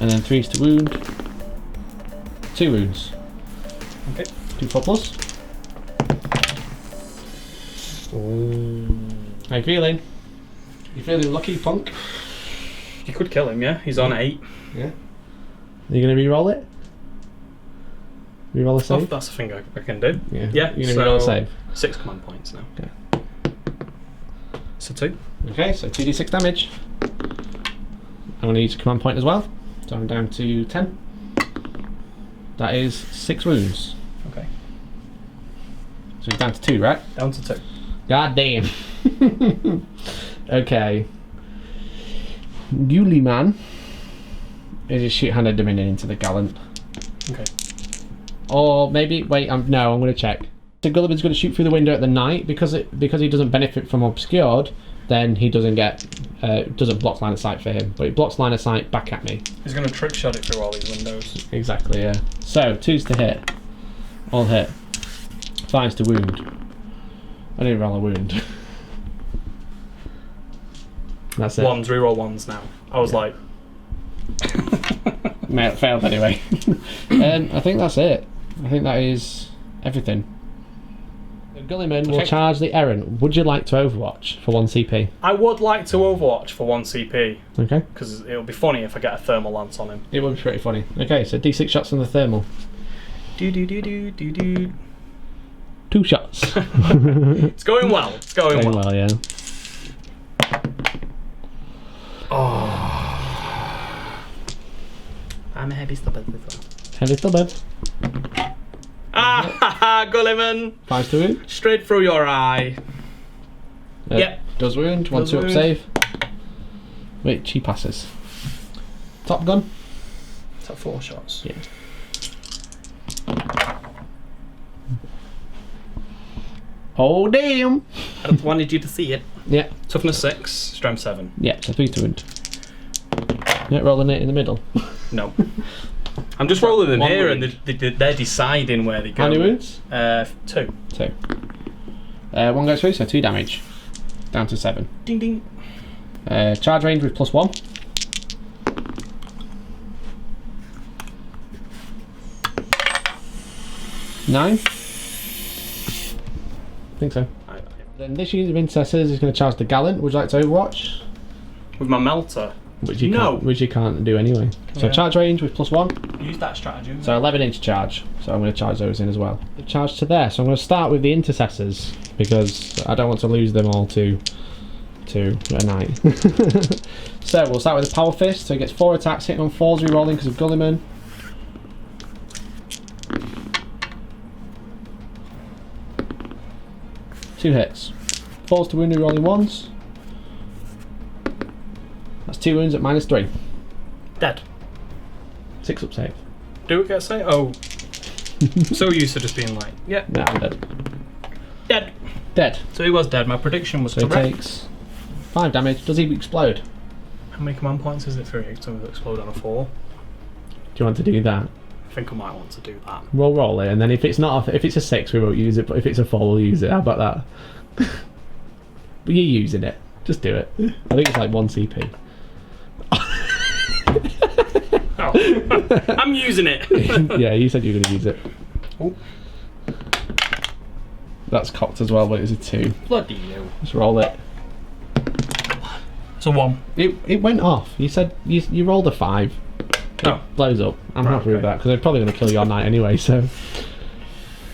And then 3s to wound. 2 wounds. Okay. 2 4+. How you feeling? You feeling lucky, punk? You could kill him, yeah? He's on 8. Yeah. Are you going to re-roll it? Re-roll a save? Oh, that's the thing I can do. Yeah. Yeah, You're going to re-roll a save? 6 command points now. Okay. So 2. Okay, so 2d6 damage. I'm going to use a command point as well. So I'm down to 10. That is 6 wounds. Okay. So he's down to 2, right? Down to 2. God damn. Okay. Ghoulie Man is a shoot-handed dominion into the Gallant. Okay. Or maybe, wait, no, I'm going to check. So Gulliver's going to shoot through the window at the knight because he doesn't benefit from obscured. Then he doesn't block line of sight for him, but it blocks line of sight back at me. He's going to trick shot it through all these windows. Exactly, yeah. So 2s to hit, all hit. 5s to wound. I didn't roll a wound. That's it. 1s, reroll 1s now. I was like, Mate, it failed anyway. I think that's it. I think that is everything. Gulliman will charge the errant. Would you like to Overwatch for 1 CP? I would like to Overwatch for 1 CP. Okay. Because it'll be funny if I get a thermal lance on him. It would be pretty funny. Okay, so D6 shots on the thermal. Do. 2 shots. It's going well. It's going well. Yeah. Oh. I'm a heavy stubborn as well. Heavy stubborn. Ah, Gulliman! 5 to wound. Straight through your eye. Yep. Does wound. 1 2 up save. Wait, she passes. Top gun. Is that 4 shots? Yeah. Oh damn! I just wanted you to see it. Yeah. Toughness 6, strength 7. Yeah, so 3 to wound. Yeah, rolling it in the middle. No. I'm just rolling them 1 here wound. and they're deciding where they go. How many wounds? 2. 2. 1 goes through, so 2 damage. Down to 7. Ding ding. Charge range with +1. Nine. I think so. Then this unit of intercessors is going to charge the Gallant. Would you like to Overwatch? With my melter. Which you can't do anyway. So charge range with +1. Use that strategy. So 11-inch charge. So I'm going to charge those in as well. Charge to there. So I'm going to start with the intercessors because I don't want to lose them all to a knight. So we'll start with the power fist. So he gets 4 attacks, hitting on 4s, re-rolling because of Gulliman. Two hits. 4s to wound, re-rolling 1s. That's 2 wounds at -3. Dead. 6 up save. Do it get say? Oh. So used to just being like, yeah. Nah, I'm dead. Dead. Dead. So he was dead. My prediction was So he correct. takes 5 damage. Does he explode? How many command points is it for it to explode on a 4? Do you want to do that? I think I might want to do that. We'll roll it, and then if it's a 6, we won't use it. But if it's a 4, we'll use it. How about that? But you're using it. Just do it. I think it's like 1 CP. Oh. I'm using it. Yeah, you said you were going to use it. Oh. That's cocked as well, but it's a 2. Bloody you. Just roll it. It's a 1. It went off. You said you rolled a 5. It blows up. I'm happy with that because they're probably going to kill your knight anyway. So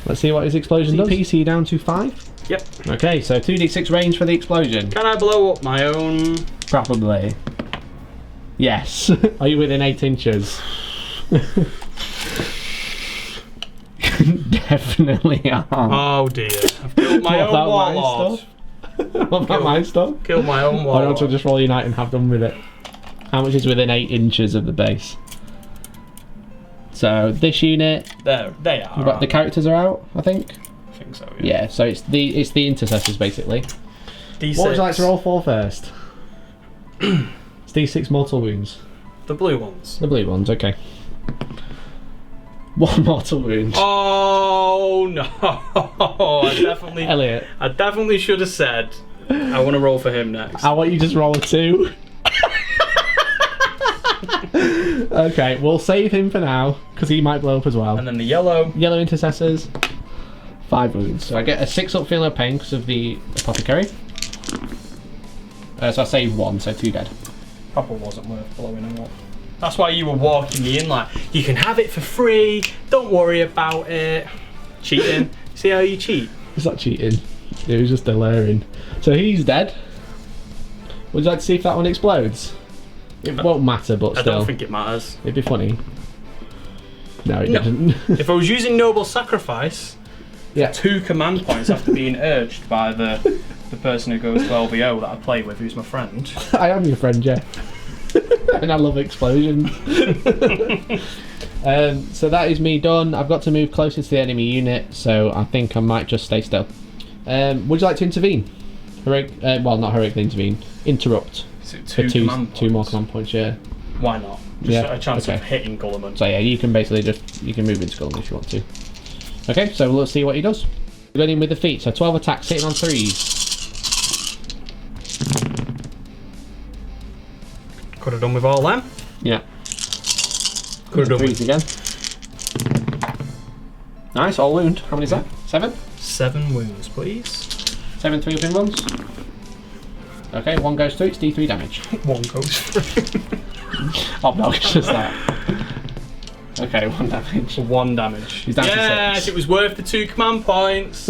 let's see what his explosion does. PC down to 5. Yep. Okay, so 2d6 range for the explosion. Can I blow up my own? Probably. Yes. Are you within 8 inches? Definitely are. Oh dear. I've killed my own warlord. What about my stuff? Killed my own Why warlord. don't I just roll your knight and have done with it? How much is within 8 inches of the base? So this unit, They are. we've got the characters are out, I think. I think so. Yeah, so it's the intercessors basically. D6. What would you like to roll for first? It's D6 mortal wounds. The blue ones. The blue ones, okay. 1 mortal wound. Oh no! Elliot, I definitely should have said I want to roll for him next. I want you to just roll a 2. Okay, we'll save him for now because he might blow up as well. And then the yellow. Yellow intercessors, 5 wounds. So I get a 6 up feeling of pain because of the apothecary. So I save 1, so 2 dead. Probably wasn't worth blowing him up. That's why you were walking me in like, you can have it for free, don't worry about it. Cheating. See how you cheat? It's not cheating. It was just delirium. So he's dead. Would you like to see if that one explodes? It won't matter, but still. I don't think it matters. It'd be funny. No, it didn't. If I was using Noble Sacrifice, Yeah. 2 command points after being urged by the person who goes to LVO that I play with, who's my friend. I am your friend, yeah. And I love explosions. So that is me done. I've got to move closer to the enemy unit, so I think I might just stay still. Would you like to intervene? Well, not heroically intervene. Interrupt. So For 2 command points. 2 more command points, yeah. Why not? Just Yeah, a chance okay. of hitting Gulliman. So yeah, you can basically you can move into Skull if you want to. Okay, so let's see what he does. Going in with the feet, so 12 attacks, hitting on 3s. Could have done with all them. Yeah. Could have done with 3s again. Nice, all wound. How many is that? 7? 7 wounds, please. 7 3-up ones. Okay, 1 goes through, it's D3 damage. 1 goes through. Obnoxious that. Okay, 1 damage. 1 damage. He's down to Yes, 6. it was worth the 2 command points.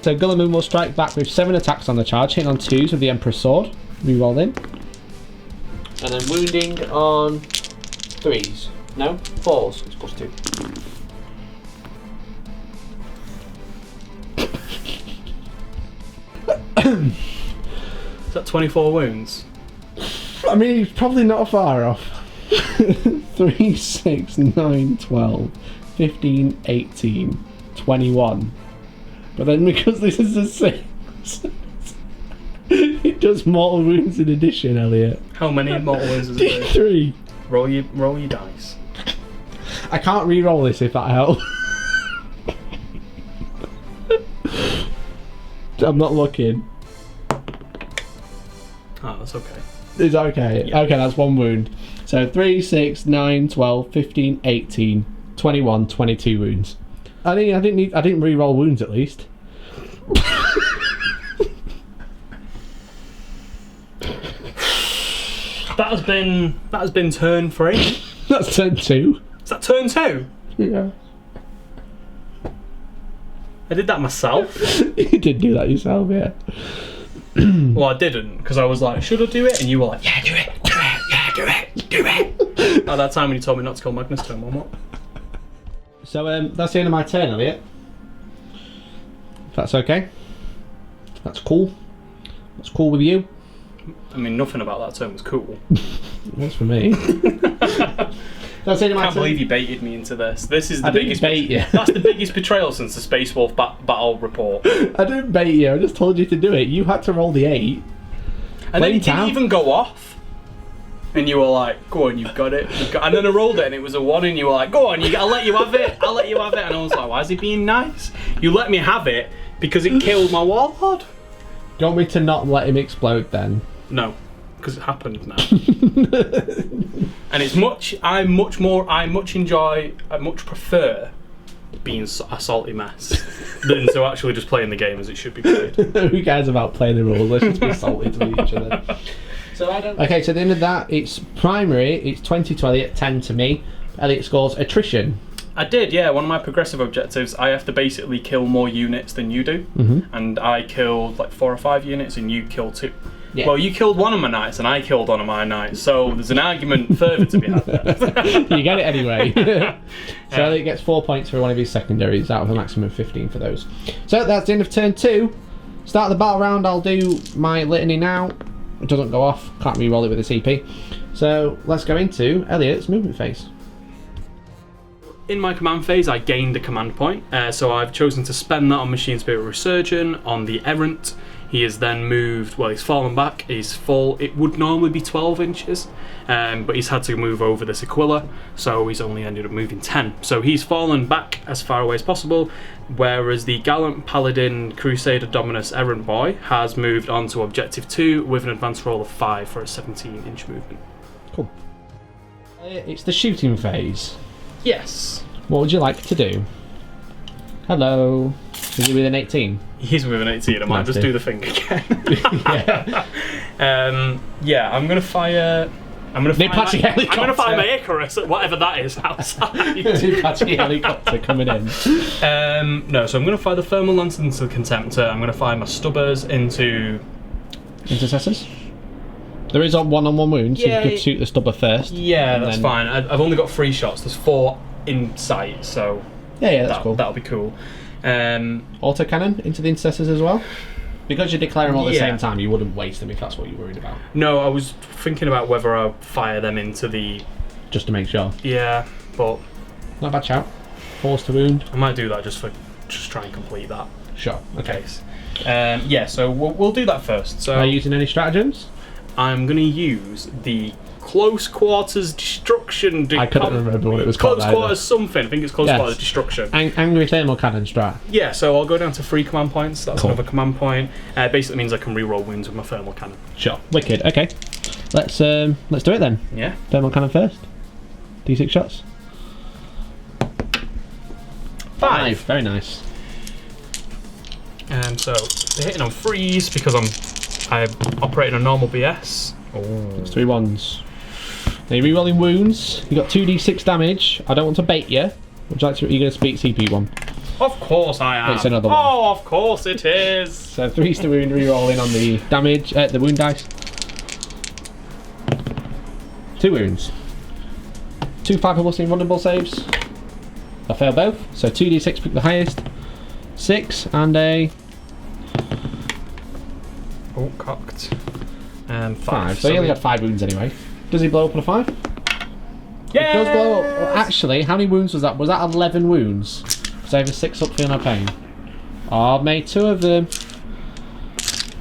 So Gulliman will strike back with 7 attacks on the charge, hitting on 2s with the Emperor's Sword. Reroll in. And then wounding on 3s. No? 4s. It's +2. Is that 24 wounds? I mean, he's probably not far off. 3, 6, 9, 12, 15, 18, 21. But then because this is a 6, it does mortal wounds in addition, Elliot. How many mortal wounds does it do? 3. Roll your dice. I can't re-roll this if that helps. I'm not looking. Oh, that's okay. It's okay. Yeah. Okay, that's 1 wound. So 3, 6, 9, 12, 15, 18, 21, 22 wounds. I didn't re-roll wounds at least. That has been turn 3. That's turn 2. Is that turn 2? Yeah. I did that myself. You did do that yourself, yeah. Well, I didn't, because I was like, should I do it? And you were like, yeah, do it, do it. At that time when you told me not to kill Magnus turn 1 up. So that's the end of my turn, Elliot. If that's okay. That's cool. That's cool with you. I mean, nothing about that turn was cool. What's for me? That's the end of my I can't turn. believe you baited me into this. This is the I didn't biggest bait you. That's the biggest betrayal since the Space Wolf battle report. I didn't bait you, I just told you to do it. You had to roll the 8. And then it didn't Town. even go off. And you were like, go on, you've got it. And then I rolled it and it was a 1 and you were like, go on, I'll let you have it. I'll let you have it. And I was like, why is he being nice? You let me have it because it killed my warlord. Do you want me to not let him explode then? No, because it happened now. And it's I much prefer being a salty mess than to actually just playing the game as it should be played. Who cares about playing the rules? Let's just be salty to each other. So I don't. Okay, so at the end of that, it's primary, it's 20 to Elliot, 10 to me. Elliot scores attrition. I did, yeah. One of my progressive objectives, I have to basically kill more units than you do. And I killed like 4 or 5 units and you killed 2. Yeah. Well, you killed one of my knights and I killed one of my knights, so there's an argument further to be had there. You get it anyway. So Elliot gets 4 points for one of his secondaries out of a maximum of 15 for those. So that's the end of turn 2. Start the battle round, I'll do my litany now. It doesn't go off, can't re-roll it with a CP. So let's go into Elliot's movement phase. in my command phase, I gained a command point, so I've chosen to spend that on Machine Spirit Resurgent, on the Errant. He is then moved, well, he's fallen back, he's full. It would normally be 12 inches, but he's had to move over this Aquila, so he's only ended up moving 10. So he's fallen back as far away as possible, whereas the Gallant Paladin Crusader Dominus Errant Boy has moved on to Objective 2 with an advanced roll of 5 for a 17-inch movement. Cool. It's the shooting phase. Yes. What would you like to do? Hello. Is he with an 18? He's with an 18. I might just do the thing again. Yeah. I'm gonna fire. I'm gonna helicopter. fire my Icarus at whatever that is outside. The Apache helicopter coming in. No, so I'm gonna fire the Thermal Lance into the Contemptor. I'm gonna fire my Stubbers into Intercessors. There is on one-on-one wounds, so Yeah, you could shoot the stubber first. Yeah, that's fine. I've only got 3 shots. There's 4 in sight, so Yeah, that's cool. That'll be cool. Autocannon into the intercessors as well? Because you declare them all at the same time, you wouldn't waste them if that's what you're worried about. No, I was thinking about whether I fire them into the... Just to make sure. Yeah, but... Not a bad shout. Force to wound. I might do that just try and complete that. Sure. Okay. Yeah, so we'll do that first. So Are you using any stratagems? I'm going to use the Close Quarters Destruction... I couldn't remember what it was called. Close Quarters something. I think it's Close Quarters Destruction. Angry Thermal Cannon strat. Yeah, so I'll go down to 3 command points. That's Cool. another command point. Basically means I can reroll wounds with my Thermal Cannon. Sure. Wicked. Okay. Let's do it then. Yeah. Thermal Cannon first. D6 shots. 5. Very nice. So they're hitting on freeze because I'm operating on normal BS. It's 3 ones. Now you're rerolling wounds. You got 2d6 damage. I don't want to bait you. Would you like to? You're going to speak CP one. Of course I am. It's another one. Oh, of course it is. So 3's to wound, rerolling on the damage, the wound dice. 2 wounds. 2 5+ invulnerable saves. I fail both. So 2d6 pick the highest. 6 and a... Oh, cocked. 5. So he only got 5 wounds anyway. Does he blow up on a 5? Yeah. It does blow up. Well, actually, how many wounds was that? Was that 11 wounds? So I have a 6 up, feel no pain. Oh, I've made 2 of them.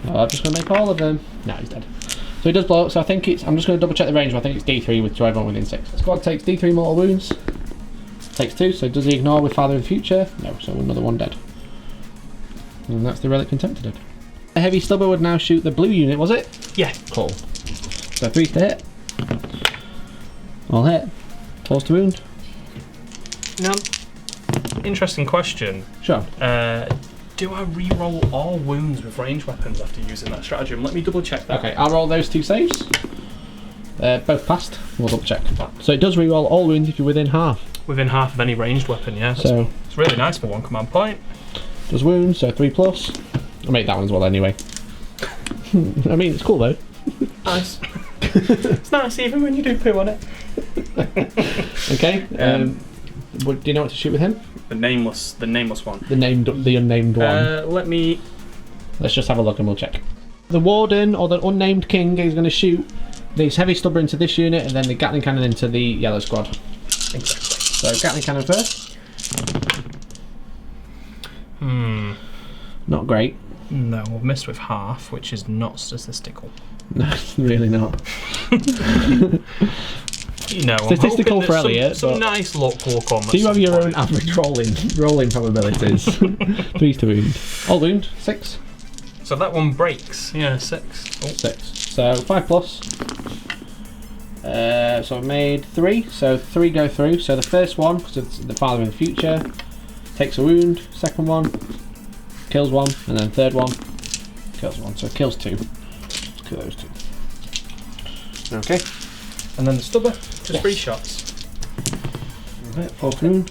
Oh, I'm just going to make all of them. No, he's dead. So he does blow up, so I think it's... I'm just going to double check the range, but I think it's D3 with everyone within 6. The squad takes D3 mortal wounds. Takes 2, so does he ignore with Father in the Future? No, so another 1 dead. And that's the Relic Contemptor dead. The heavy stubber would now shoot the blue unit, was it? Yeah. Cool. So 3's to hit. All hit. 4's to wound. Now, interesting question. Sure. Do I re-roll all wounds with ranged weapons after using that stratagem? Let me double check that. Okay, I'll roll those 2 saves. Both passed. We'll double check. So it does re-roll all wounds if you're within half. Within half of any ranged weapon, yeah. So it's really nice for 1 command point. Does wounds, so 3+. I'll make that one as well anyway. I mean, it's cool though. Nice. It's nice even when you do poo on it. Okay. Do you know what to shoot with him? The nameless one. The unnamed one. Let's just have a look and we'll check. The Warden or the unnamed King is going to shoot this heavy stubber into this unit and then the Gatling Cannon into the yellow squad. Exactly. So Gatling Cannon first. Not great. No, we've missed with half, which is not statistical. No, it's really not. You know, statistical for Elliot. Some nice luck will come. Do you have your own average rolling probabilities? 3's to wound. All wound, 6. So that one breaks. Yeah, 6. Oh. 6. So 5+. So I made 3. So 3 go through. So the first one, because it's the Father in the Future, takes a wound. Second one kills 1, and then third one kills 1. So it kills 2. Let's kill those 2. Okay. And then the stubber, just 3 shots. Right, 4th wound.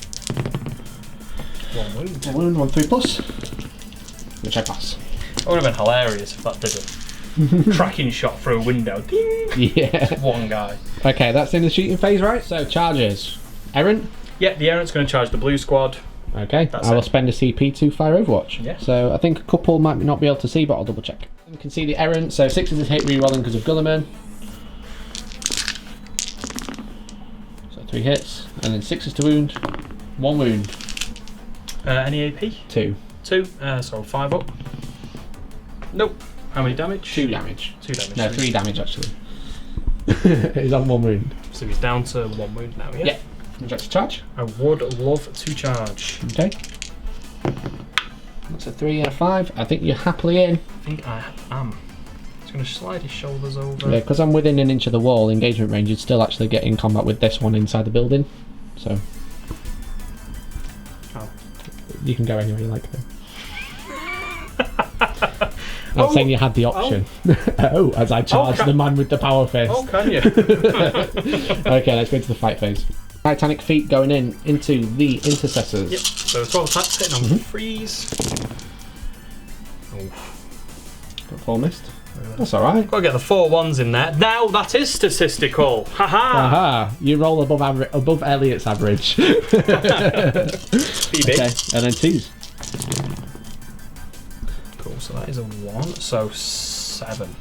1 wound. 1 wound, 1 3+. Which I pass. It would have been hilarious if that did a tracking shot through a window. Ding! Yeah. 1 guy. Okay, that's in the shooting phase, right? So charges. Errant? Yeah, the Errant's going to charge the blue squad. Okay, I will spend a CP to fire Overwatch. Yeah. So I think a couple might not be able to see, but I'll double check. You can see the Errant, so 6 is to hit rerolling because of Gulliman. So 3 hits, and then 6 is to wound. 1 wound. Any AP? 2. 2. So 5 up. Nope. How many damage? 2 damage. 2 damage. No, 3 damage actually. He's on 1 wound. So he's down to 1 wound now, yeah? Yeah. Would you like to charge? I would love to charge. Okay. That's a 3 and a 5. I think you're happily in. I think I am. He's going to slide his shoulders over. Yeah, because I'm within an inch of the wall, engagement range, you'd still actually get in combat with this one inside the building. So. Oh. You can go anywhere you like, though. I'm saying you had the option. Oh, as I charge the man with the power fist. Oh, can you? Okay, let's go to the fight phase. Titanic feet going into the intercessors. Yep. So 12 attacks hitting on freeze. Oh. Got 4 missed. That's alright. Got to get the 4 1s in there. Now that is statistical. Haha. Aha! You roll above Elliot's average. PB. Okay, and then 2s. Cool. So that is a 1. So 7.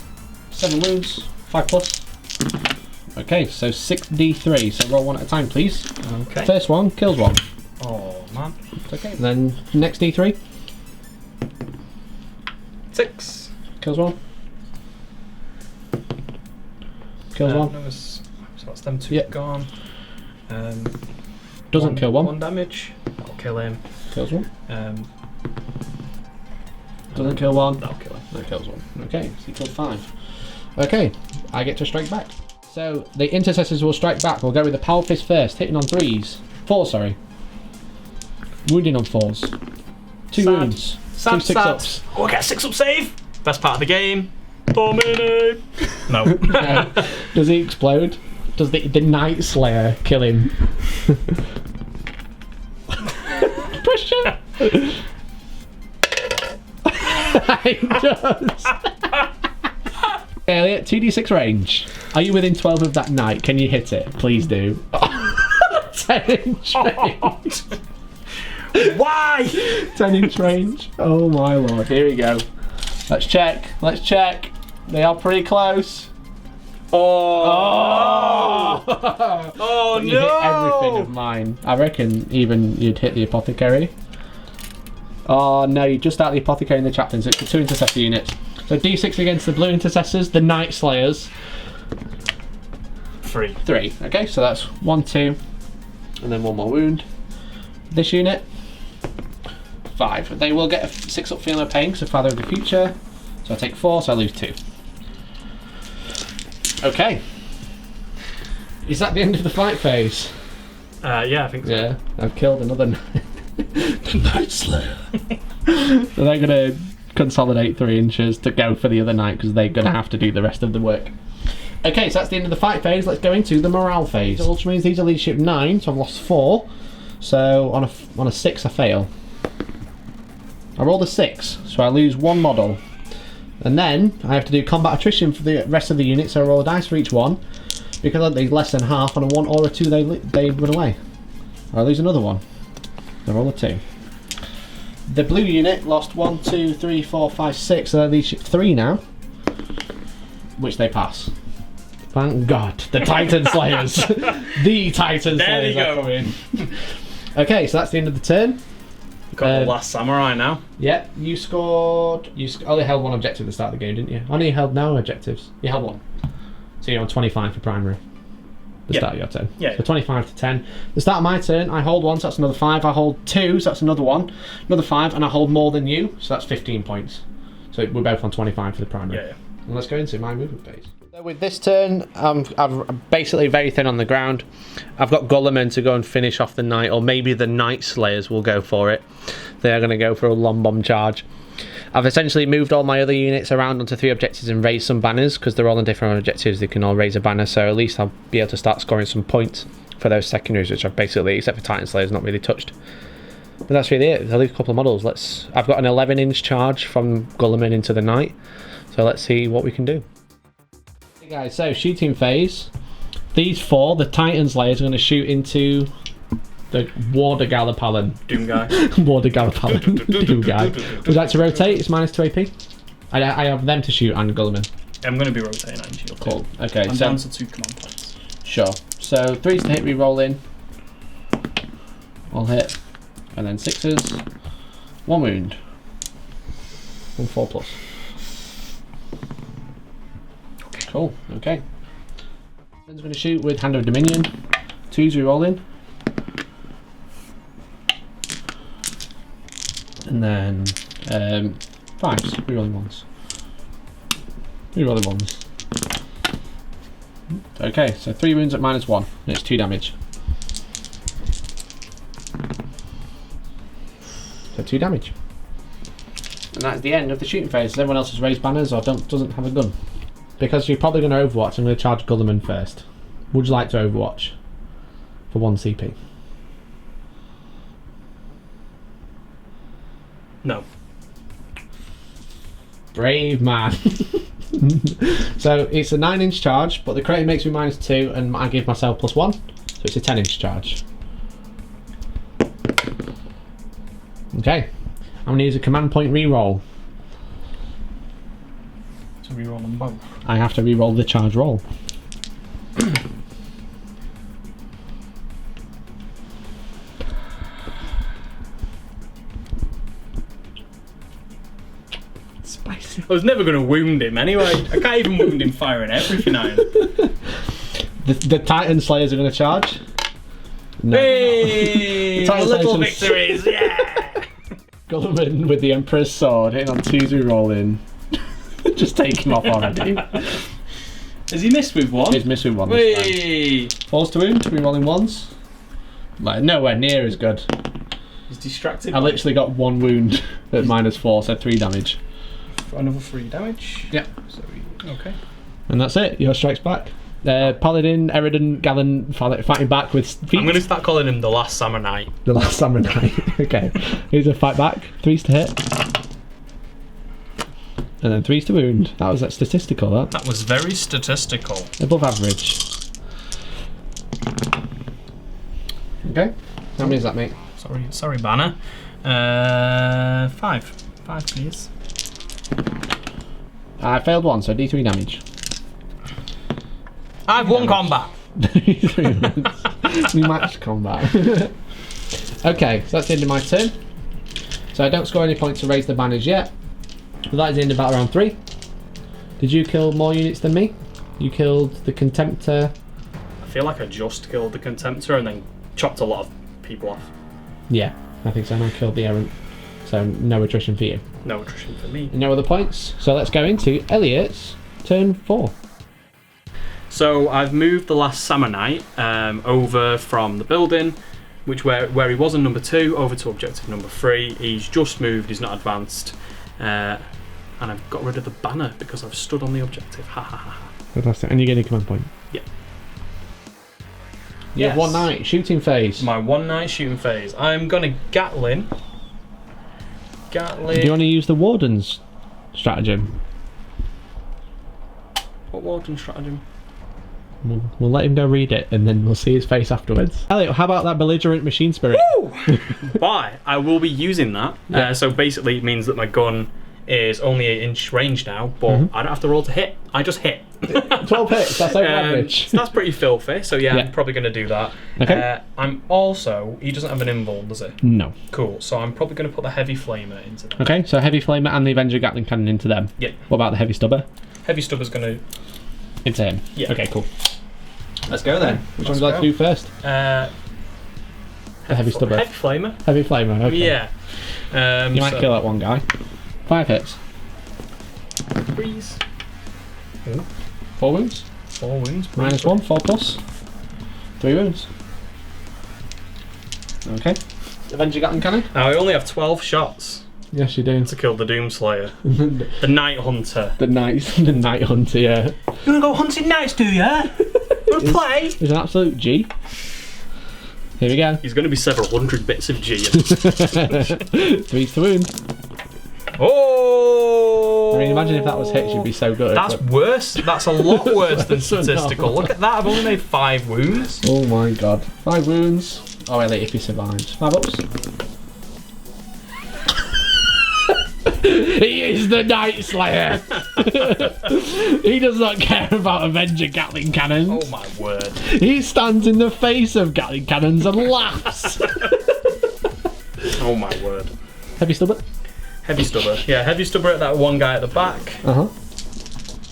7 wounds. 5 plus. Okay, so 6d3. So roll 1 at a time, please. Okay. First one kills 1. Oh man. Okay. And then next d3 6. kills 1. Kills 1. No, so that's them 2 Yep. gone. Doesn't kill 1. 1 damage. I'll kill him. Kills 1. Doesn't Doesn't kill 1. I'll kill him. No, kills 1. Okay, so he killed 5. Okay, I get to strike back. So the intercessors will strike back. We'll go with the power fist first, hitting on 3s. 4, sorry. Wounding on 4s. 2 Sad. wounds. Sad, 2 6 sad. ups. Oh, I get a 6 up save. Best part of the game. Dominate. No. Does he explode? Does the Night Slayer kill him? Pressure. He does. Elliot, 2d6 range. Are you within 12 of that knight? Can you hit it? Please do. 10-inch range. Why? 10-inch range. Oh my lord. Here we go. Let's check. Let's check. They are pretty close. Oh. Oh But you hit everything of mine. I reckon even you'd hit the apothecary. Oh no, you just out the apothecary and the chaplain, so it's the 2 intercessor units. So d6 against the blue intercessors, the Night Slayers. 3. 3. Okay, so that's 1, 2, and then 1 more wound. This unit, 5. They will get a 6 up feeling of pain, so Father of the Future. So I take 4, so I lose 2. Okay. Is that the end of the fight phase? Yeah, I think so. Yeah, I've killed another Night Slayer. So they're going to consolidate 3 inches to go for the other knight because they're going to have to do the rest of the work. Okay, so that's the end of the fight phase. Let's go into the morale phase. Which means these are leadership 9, so I've lost 4. So on a 6, I fail. I rolled a 6, so I lose 1 model. And then I have to do combat attrition for the rest of the units, so I roll a dice for each one. Because they're less than half, on a 1 or a 2 they run away. I lose another 1. I roll a 2. The blue unit lost 1, 2, 3, 4, 5, 6, so they're leadership 3 now. Which they pass. Thank God. The Titan Slayers. The Titan Slayers are coming. Okay, so that's the end of the turn. Got the last samurai now. Yeah, you scored. Only held 1 objective at the start of the game, didn't you? Only held no objectives. You held 1. So you're on 25 for primary. The start of your turn. Yeah. So 25 to 10. The start of my turn, I hold 1, so that's another 5. I hold 2, so that's another 1. Another 5, and I hold more than you, so that's 15 points. So we're both on 25 for the primary. Yeah. And let's go into my movement phase. So with this turn, I'm basically very thin on the ground. I've got Gulliman to go and finish off the knight, or maybe the Night Slayers will go for it. They are going to go for a long bomb charge. I've essentially moved all my other units around onto 3 objectives and raised some banners, because they're all on different objectives, they can all raise a banner, so at least I'll be able to start scoring some points for those secondaries, which I've basically, except for Titan Slayers, not really touched. But that's really it. I'll leave a couple of models. I've got an 11-inch charge from Gulliman into the knight, so let's see what we can do. Hey guys, so shooting phase. These 4, the Titan Slayers, are going to shoot into the Warder Gallopalin. Doom guy. Warder Gallopalin. Doom guy. Would you like to rotate? It's minus 2 AP. I have them to shoot and Gulliman. I'm going to be rotating on shield. Cool. Okay, I'm so down to 2 command points. sure. So 3's to hit, re-roll in. All hit. And then 6s. 1 wound. 1 4+. Cool, okay. Then we're going to shoot with Hand of Dominion. 2s reroll in. And then 5s, rerolling 1s. Rerolling 1s. Okay, so 3 wounds at -1, and it's 2 damage. So 2 damage. And that's the end of the shooting phase. Everyone else has raised banners or doesn't have a gun. Because you're probably going to Overwatch, I'm going to charge Gulliman first. Would you like to Overwatch? For 1 CP. No. Brave man. So it's a 9-inch charge, but the crate makes me -2, and I give myself +1, so it's a 10-inch charge. Okay, I'm going to use a command point reroll. So reroll them both. I have to reroll the charge roll. Spicy. I was never going to wound him anyway. I can't even wound him firing everything iron. The Titan Slayers are going to charge. No, Hey! Titan Little Slayers- victories, yeah! Gulliman with the Emperor's Sword, hitting on 2s reroll in. Just take him off already. Has he missed with 1? He's missed with 1 this time. Hey! 4s to wound, rerolling 1s. Like, nowhere near as good. He's distracted. I literally got 1 wound at -4, so 3 damage. Another 3 damage. Yeah. So okay. And that's it, your strikes back. Paladin, Eridan, Galen fighting back with feet. I'm going to start calling him the last samurai. The last samurai. Okay. Here's a fight back. 3s to hit. And then 3s to wound. That was statistical, that. That was very statistical. Above average. Okay. How many is that, mate? Sorry, Banner. 5. 5, please. I failed 1, so D3 damage. I've won combat. We matched combat. Okay, so that's the end of my turn. So I don't score any points to raise the banners yet. But that is the end of battle round 3. Did you kill more units than me? You killed the Contemptor. I feel like I just killed the Contemptor and then chopped a lot of people off. Yeah, I think so. And I killed the Errant. So no attrition for you. No attrition for me. No other points. So let's go into Elliot's turn 4. So I've moved the last Samurai over from the building, where he was in number 2, over to objective number 3. He's just moved, he's not advanced. And I've got rid of the banner because I've stood on the objective. Ha ha ha ha. Fantastic. And you're getting a command point. Yeah. You have 1 night shooting phase. My 1 night shooting phase. I'm gonna Gatling. Do you want to use the Warden's stratagem? What Warden stratagem? We'll let him go read it, and then we'll see his face afterwards. Elliot, how about that belligerent machine spirit? Woo! But I will be using that. Yeah. So basically, it means that my gun is only 8-inch range now, but I don't have to roll to hit. I just hit. 12 hits. That's over average. So that's pretty filthy. So yeah, Yeah. I'm probably going to do that. Okay. I'm also. He doesn't have an invul, does he? No. Cool. So I'm probably going to put the heavy flamer into that. Okay, so heavy flamer and the Avenger Gatling cannon into them. Yeah. What about the heavy stubber? Heavy stubber's going to. Into him. Yeah. Okay, cool. Let's go then. Which one would you like go. to do first? The heavy stubber. Heavy flamer. Heavy flamer. Okay. Yeah. You might kill that one guy. 5 hits. Freeze. 4 wounds. 4 wounds. -1. 4+. 3 wounds. Okay. Avenger Gatling cannon. Now I only have 12 shots Yes, you do. to kill the Doomslayer, the Night Hunter. The night hunter. Yeah. You wanna go hunting nights, do ya? Wanna play? He's an absolute G. Here we go. He's gonna be several hundred bits of G. 3 to wound. Oh! I mean, imagine if that was hits, you'd be so good. That's but- worse. That's a lot worse than Worse than statistical. normal. Look at that. I've only made 5 wounds. Oh my god. 5 wounds. Oh, Elliot, if he survives. 5 ups. He is the Night Slayer. He does not care about Avenger Gatling cannons. Oh my word. He stands in the face of Gatling cannons and laughs. Oh my word. Heavy stubber? Heavy stubber. Yeah, heavy stubber at that one guy at the back. Uh-huh.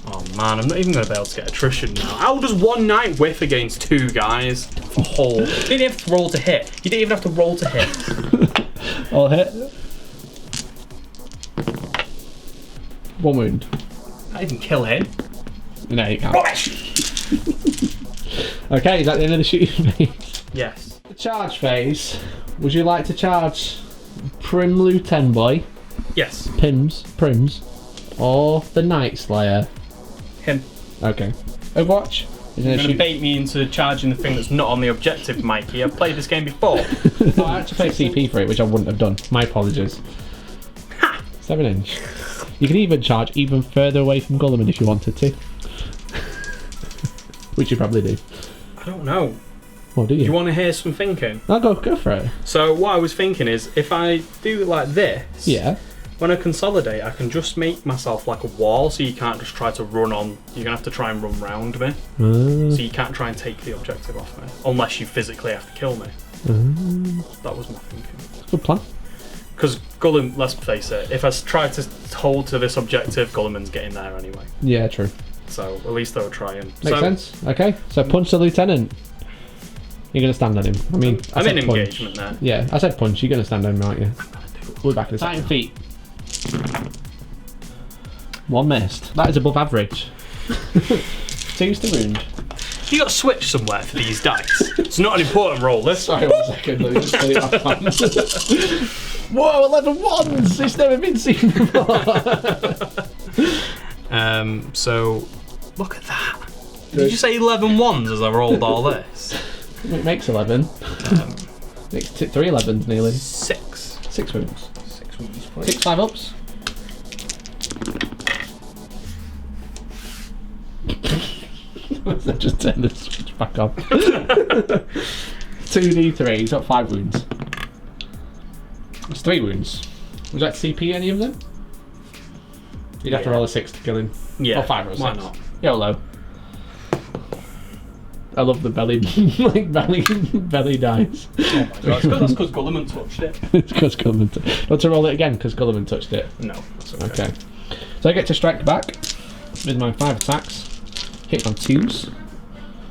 Oh man, I'm not even going to be able to get attrition now. How does one knight whiff against two guys for whole? You didn't have to roll to hit. You didn't even have to roll to hit. All hit. 1 wound. I didn't kill him. No, you can't. Rubbish! Okay, is that the end of the shooting phase? Yes. The charge phase. Would you like to charge Prim Lieutenant Boy, Yes. Prims, or the Night Slayer? Him. Okay. Overwatch? Is You're it going to bait me into charging the thing that's not on the objective, Mikey. I've played this game before. Oh, I had to pay CP for it, which I wouldn't have done. My apologies. Ha! 7 inch. You can even charge even further away from Gulliman if you wanted to. Which you probably do. I don't know. Oh, do you? Do you want to hear some thinking? I'll go for it. So what I was thinking is, if I do it like this, Yeah. when I consolidate, I can just make myself like a wall, so you can't just try to run on. You're gonna have to try and run round me, so you can't try and take the objective off me, unless you physically have to kill me. That was my thinking. Good plan. Because Gullum, let's face it, if I try to hold to this objective, Gulliman's getting there anyway. Yeah, true. So at least they'll try and. Makes sense. Okay, so punch the lieutenant. You're gonna stand on him. I mean, I'm in punch. engagement there. Yeah, I said punch. You're gonna stand on him, aren't you? We'll be back in a second. Feet. 1 missed. That is above average. 2's the wound. You got to switch somewhere for these dice. It's not an important roll. This. Sorry, 1 second. Let me just put it off. Whoa, 11 ones! It's never been seen before. So look at that. Did you say 11 ones as I rolled all this? It makes 11. Makes 3 11s nearly. 6. 6 wounds. 6 wounds, please. 6 5 ups. Let's just turn the switch back on. 2d3, he's got 5 wounds. It's 3 wounds. Would you like to CP any of them? You'd have to roll a 6 to kill him. Yeah. Or 5 or 6. Why not? YOLO. I love the belly, like belly dice. Oh my God, that's because Gulliman touched it. It's because Gulliman. Want to roll it again because Gulliman touched it? No, that's okay. Okay. So I get to strike back with my 5 attacks. Hit on 2s.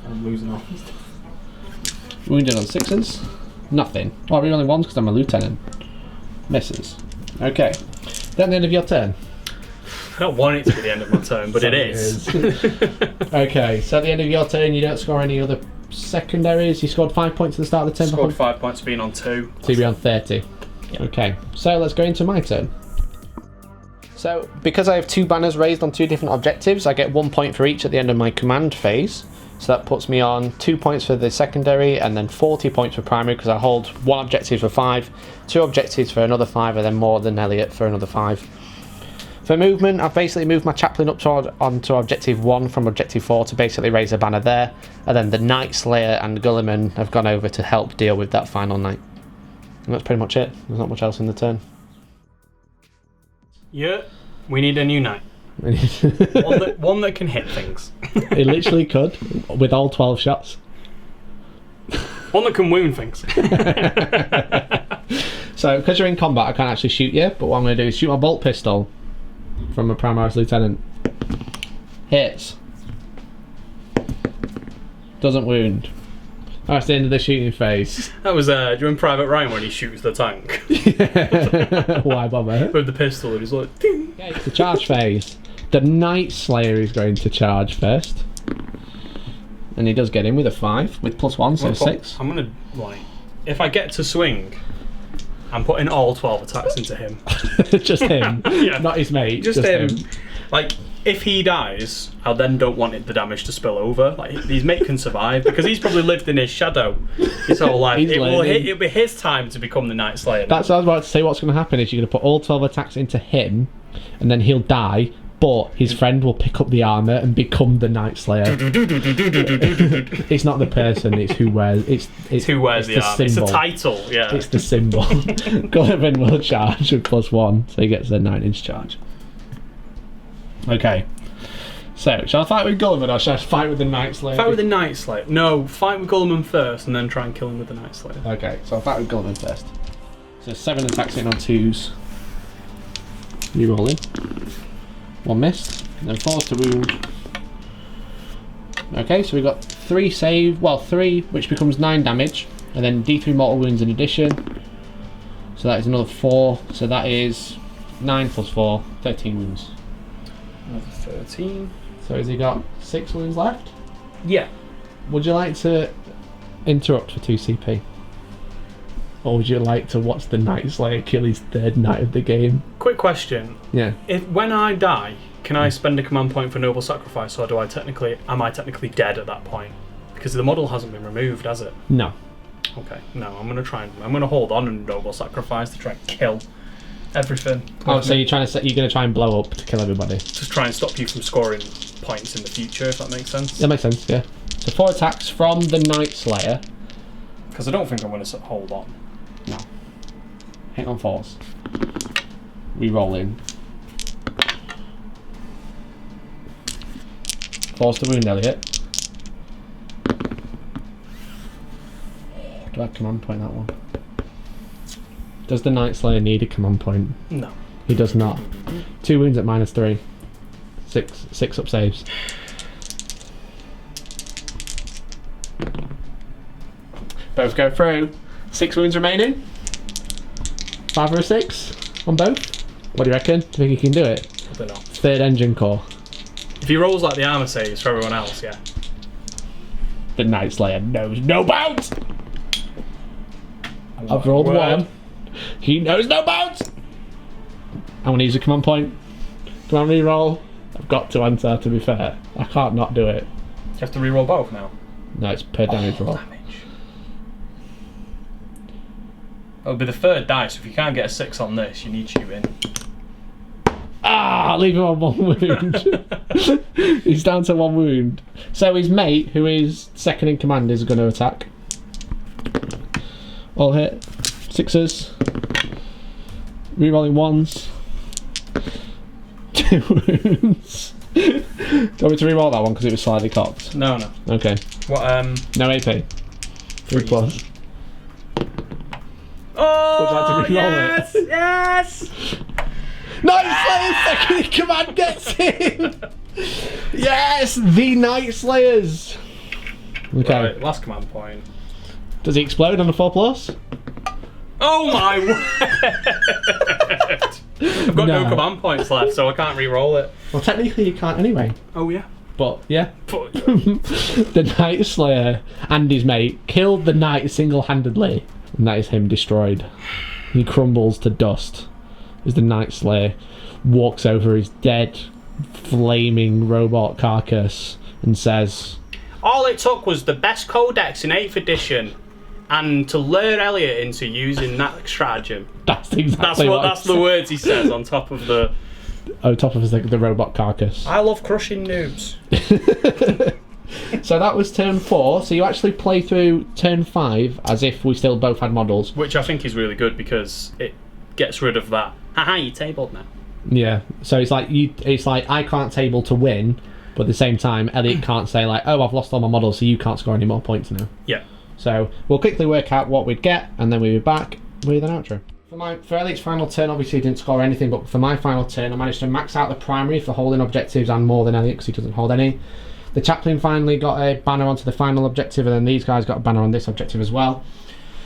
I'm losing off. Wounded on 6s. Nothing. Oh, I only 1s because I'm a lieutenant. Misses. Okay. Then the end of your turn. I don't want it to be the end of my turn, but it is. Okay, so at the end of your turn, you don't score any other secondaries. You scored 5 points at the start of the turn. Scored 5 points for being on 2. So you'll be on 30. Yeah. Okay, so let's go into my turn. So, because I have 2 banners raised on 2 different objectives, I get 1 point for each at the end of my command phase. So that puts me on 2 points for the secondary and then 40 points for primary because I hold 1 objective for 5, 2 objectives for another 5, and then more than Elliot for another 5. For movement, I've basically moved my chaplain up onto objective 1 from objective 4 to basically raise a banner there, and then the Night Slayer and Gulliman have gone over to help deal with that final night. And that's pretty much it. There's not much else in the turn. Yeah, we need a new knight. one that can hit things. It literally could, with all 12 shots. One that can wound things. So, because you're in combat, I can't actually shoot you, but what I'm going to do is shoot my bolt pistol from a Primaris Lieutenant. Hits. Doesn't wound. That's the end of the shooting phase. That was, do you remember Private Ryan when he shoots the tank? Why bother? With the pistol and he's like, ding. Okay, it's the charge phase. The Night Slayer is going to charge first. And he does get in with a 5, with +1, so 6. I'm gonna, like, if I get to swing, I'm putting all 12 attacks into him. Just him, Yeah. not his mate. Just him. Like, if he dies, I then don't want the damage to spill over. Like, his mate can survive because he's probably lived in his shadow his whole life. It'll be his time to become the Night Slayer. That's what I was about to say. What's going to happen is you're going to put all 12 attacks into him, and then he'll die. But his friend will pick up the armor and become the Night Slayer. It's not the person; it's who wears. It's who wears the armor. It's the title. Yeah. It's the symbol. Gulliman will charge with +1, so he gets a 9-inch charge. Okay. So, shall I fight with Gulliman or shall I fight with the Night Slayer? Fight with the Night Slayer. No, fight with Gulliman first, and then try and kill him with the Night Slayer. Okay, so I'll fight with Gulliman first. So 7 attacks in on 2s. Rerolling. 1 missed, and then 4 to wound. Okay, so we got 3 save, well 3, which becomes 9 damage, and then D3 mortal wounds in addition. So that is another 4, so that is 9 plus 4, 13 wounds. Another 13. So has he got 6 wounds left? Yeah. Would you like to interrupt for 2 CP? Or would you like to watch the Night Slayer kill his 3rd knight of the game? Quick question. Yeah. When I die, can I spend a command point for noble sacrifice, or am I technically dead at that point? Because the model hasn't been removed, has it? No. Okay. No, I'm gonna hold on and noble sacrifice to try and kill everything. Oh, so you're gonna try and blow up to kill everybody? Just try and stop you from scoring points in the future, if that makes sense. That makes sense, yeah. So 4 attacks from the Night Slayer. Because I don't think I'm gonna hold on. No. Hit on 4s. Re-rolling. 4s to wound Elliot. Do I have command point that one? Does the Night Slayer need a command point? No. He does not. 2 wounds at -3. 6 up saves. Both go through. 6 wounds remaining. 5 or a 6 on both. What do you reckon? Do you think he can do it? I don't know. 3rd engine core. If he rolls like the armor saves for everyone else, yeah. The Night Slayer knows no bounds! I've rolled 1. He knows no bounds! I'm going to use a command point. Come on, re-roll. I've got to answer, to be fair. I can't not do it. You have to re-roll both now? No, it's per damage roll. Damage. It'll be the 3rd dice. If you can't get a 6 on this, you need shooting. Ah, leave him on 1 wound. He's down to 1 wound. So his mate, who is 2nd in command, is going to attack. All hit. 6s. Rerolling 1s. 2 wounds. Do you want me to reroll that one because it was slightly cocked? No. Okay. What? No AP. 3 plus. Oh, Would you like to reroll it? Yes! Night Slayer 2nd in command gets him! Yes! The Night Slayers! Okay. Right, last command point. Does he explode on a 4 plus? Oh my word! I've got no command points left, so I can't re-roll it. Well, technically you can't anyway. Oh yeah. But, yeah. But, The Night Slayer and his mate killed the knight single-handedly. And that is him destroyed. He crumbles to dust as the Night Slayer walks over his dead, flaming robot carcass and says, all it took was the best codex in 8th edition and to lure Elliot into using that stratagem. That's exactly That's the words he says on top of the... On top of the robot carcass. I love crushing noobs. So that was turn 4, so you actually play through turn 5 as if we still both had models. Which I think is really good because it gets rid of that. Haha, you tabled now. Yeah, so it's like I can't table to win, but at the same time Elliot can't say like, oh, I've lost all my models so you can't score any more points now. Yeah. So we'll quickly work out what we'd get and then we'll be back with an outro. For Elliot's final turn, obviously he didn't score anything, but for my final turn I managed to max out the primary for holding objectives and more than Elliot because he doesn't hold any. The chaplain finally got a banner onto the final objective, and then these guys got a banner on this objective as well.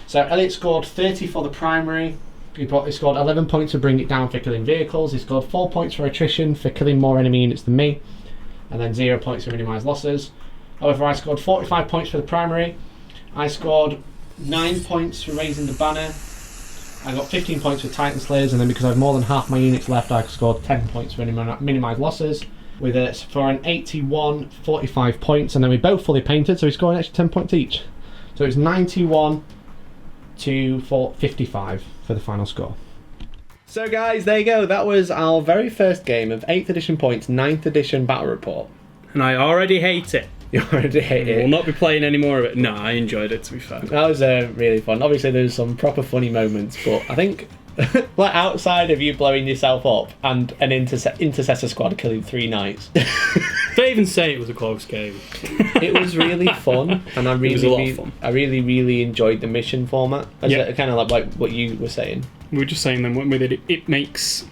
So Elliot scored 30 for the primary. He scored 11 points to bring it down for killing vehicles. He scored 4 points for attrition for killing more enemy units than me, and then 0 points for minimise losses. However, I scored 45 points for the primary. I scored 9 points for raising the banner. I got 15 points for Titan Slayers, and then because I have more than half my units left, I scored 10 points for minimise losses. With it for an 81, 45 points, and then we both fully painted, so we scored an extra 10 points each. So it's 91 to 55 for the final score. So guys, there you go. That was our very first game of 8th edition points, 9th edition battle report. And I already hate it. You already hate it. We'll not be playing any more of it. No, I enjoyed it, to be fair. That was really fun. Obviously, there's some proper funny moments, but I think like outside of you blowing yourself up and an intercessor squad killing 3 knights. They even say it was a close game. It was really fun, and I was a lot of fun. I really enjoyed the mission format. Kind of like what you were saying. We were just saying then with it makes.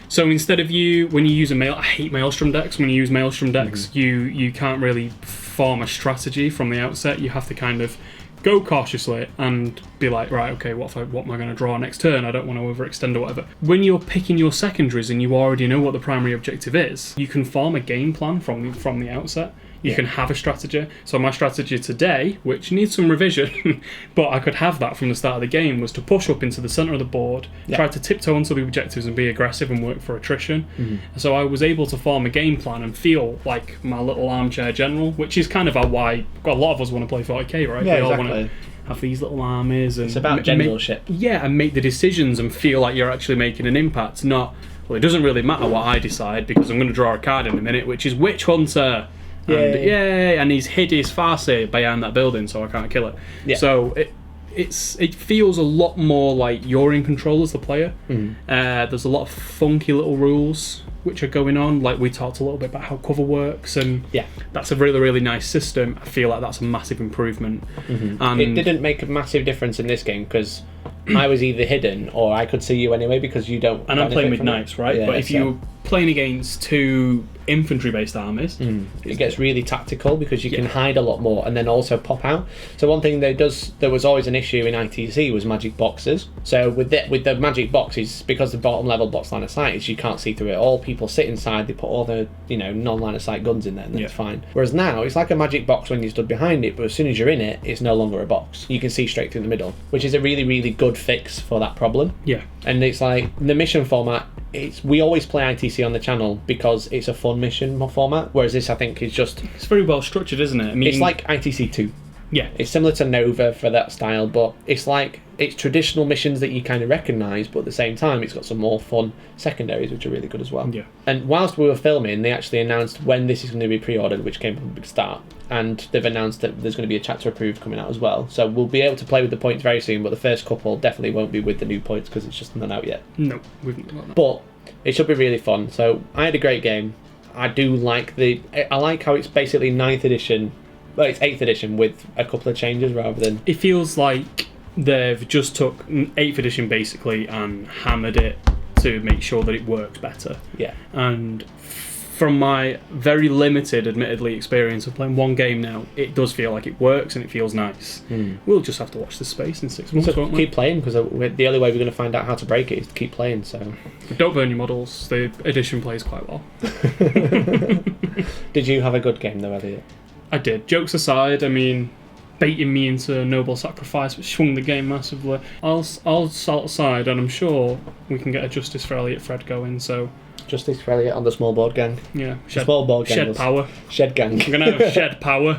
So instead of when you use I hate Maelstrom decks. When you use Maelstrom decks, you can't really form a strategy from the outset. You have to kind of go cautiously and be like, right, okay, what am I going to draw next turn? I don't want to overextend or whatever. When you're picking your secondaries and you already know what the primary objective is, you can form a game plan from the outset. You can have a strategy. So my strategy today, which needs some revision, but I could have that from the start of the game, was to push up into the centre of the board, try to tiptoe onto the objectives and be aggressive and work for attrition. So I was able to form a game plan and feel like my little armchair general, which is kind of why a lot of us want to play 40k, right? Yeah, we all exactly. want to have these little armies. And It's about generalship. and make the decisions and feel like you're actually making an impact, not, well, it doesn't really matter what I decide because I'm going to draw a card in a minute, which is Witch Hunter. And he's hid his farsi behind that building, so I can't kill it. Yeah. So it feels a lot more like you're in control as the player. There's a lot of funky little rules which are going on. Like we talked a little bit about how cover works, and that's a really nice system. I feel like that's a massive improvement. And it didn't make a massive difference in this game because I was either hidden or I could see you anyway because you don't. And I'm playing with knights, right? But if you're playing against 2 infantry-based armies, it gets really tactical because you can hide a lot more and then also pop out. So one thing there was always an issue in ITC was magic boxes. So with the magic boxes, because the bottom level blocks line of sight is you can't see through it all. People sit inside, they put all the non-line of sight guns in there, and then it's fine. Whereas now it's like a magic box when you stood behind it, but as soon as you're in it, it's no longer a box. You can see straight through the middle, which is a really good fix for that problem. Yeah. And it's like the mission format. We always play ITC on the channel because it's a fun mission format, whereas this I think is just... It's very well structured, isn't it? I mean, it's like ITC 2. Yeah. It's similar to Nova for that style, but it's traditional missions that you kind of recognise, but at the same time it's got some more fun secondaries which are really good as well. Yeah. And whilst we were filming, they actually announced when this is going to be pre-ordered, which came from the big start, and they've announced that there's going to be a chapter approved coming out as well. So we'll be able to play with the points very soon, but the first couple definitely won't be with the new points because it's just not out yet. No, we've not got that. But it should be really fun. So I had a great game. I do like I like how it's basically 9th edition. Well, it's 8th edition with a couple of changes rather than... It feels like they've just took 8th edition basically and hammered it to make sure that it works better. Yeah. And from my very limited, admittedly, experience of playing one game now, it does feel like it works and it feels nice. We'll just have to watch the space in 6 months, won't we? Keep playing, because the only way we're going to find out how to break it is to keep playing, so... Don't burn your models. The edition plays quite well. Did you have a good game though, Elliot? I did. Jokes aside, I mean, baiting me into Noble Sacrifice, which swung the game massively. I'll salt aside, and I'm sure we can get a Justice for Elliot Fred going, so... Justice for Elliot on the small board gang. Yeah. Small board gang. Shed power. Shed gang. I'm going to have shed power.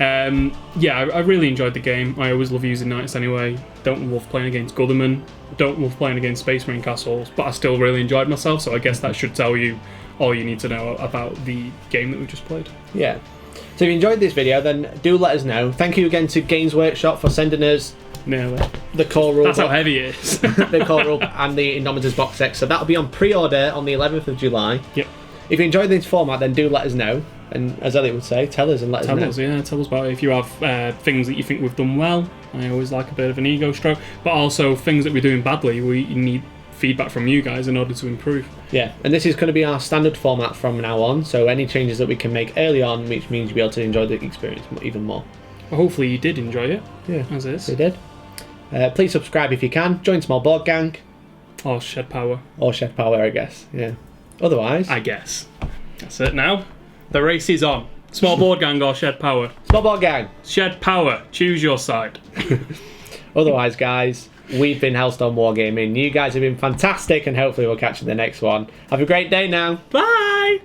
I really enjoyed the game. I always love using knights anyway. Don't love playing against Gutherman. Don't love playing against Space Marine castles, but I still really enjoyed myself, so I guess that should tell you all you need to know about the game that we just played. Yeah. So if you enjoyed this video, then do let us know. Thank you again to Games Workshop for sending us the core rule. That's how heavy it is. The core rule and the Indomitors box set. So that'll be on pre-order on the 11th of July. Yep. If you enjoyed this format, then do let us know. And as Elliot would say, tell us and let us know. Tell us about it. If you have things that you think we've done well, I always like a bit of an ego stroke, but also things that we're doing badly, we need feedback from you guys in order to improve. Yeah, and this is going to be our standard format from now on, so any changes that we can make early on, which means you'll be able to enjoy the experience even more. Well, hopefully you did enjoy it. Yeah, as is. We did. Please subscribe if you can. Join Small Board Gang. Or Shed Power. Or Shed Power, I guess. Yeah. Otherwise... I guess. That's it now. The race is on. Small Board Gang or Shed Power? Small Board Gang. Shed Power. Choose your side. Otherwise, guys, we've been Hellstormwargaming. You guys have been fantastic, and hopefully we'll catch you in the next one. Have a great day now. Bye!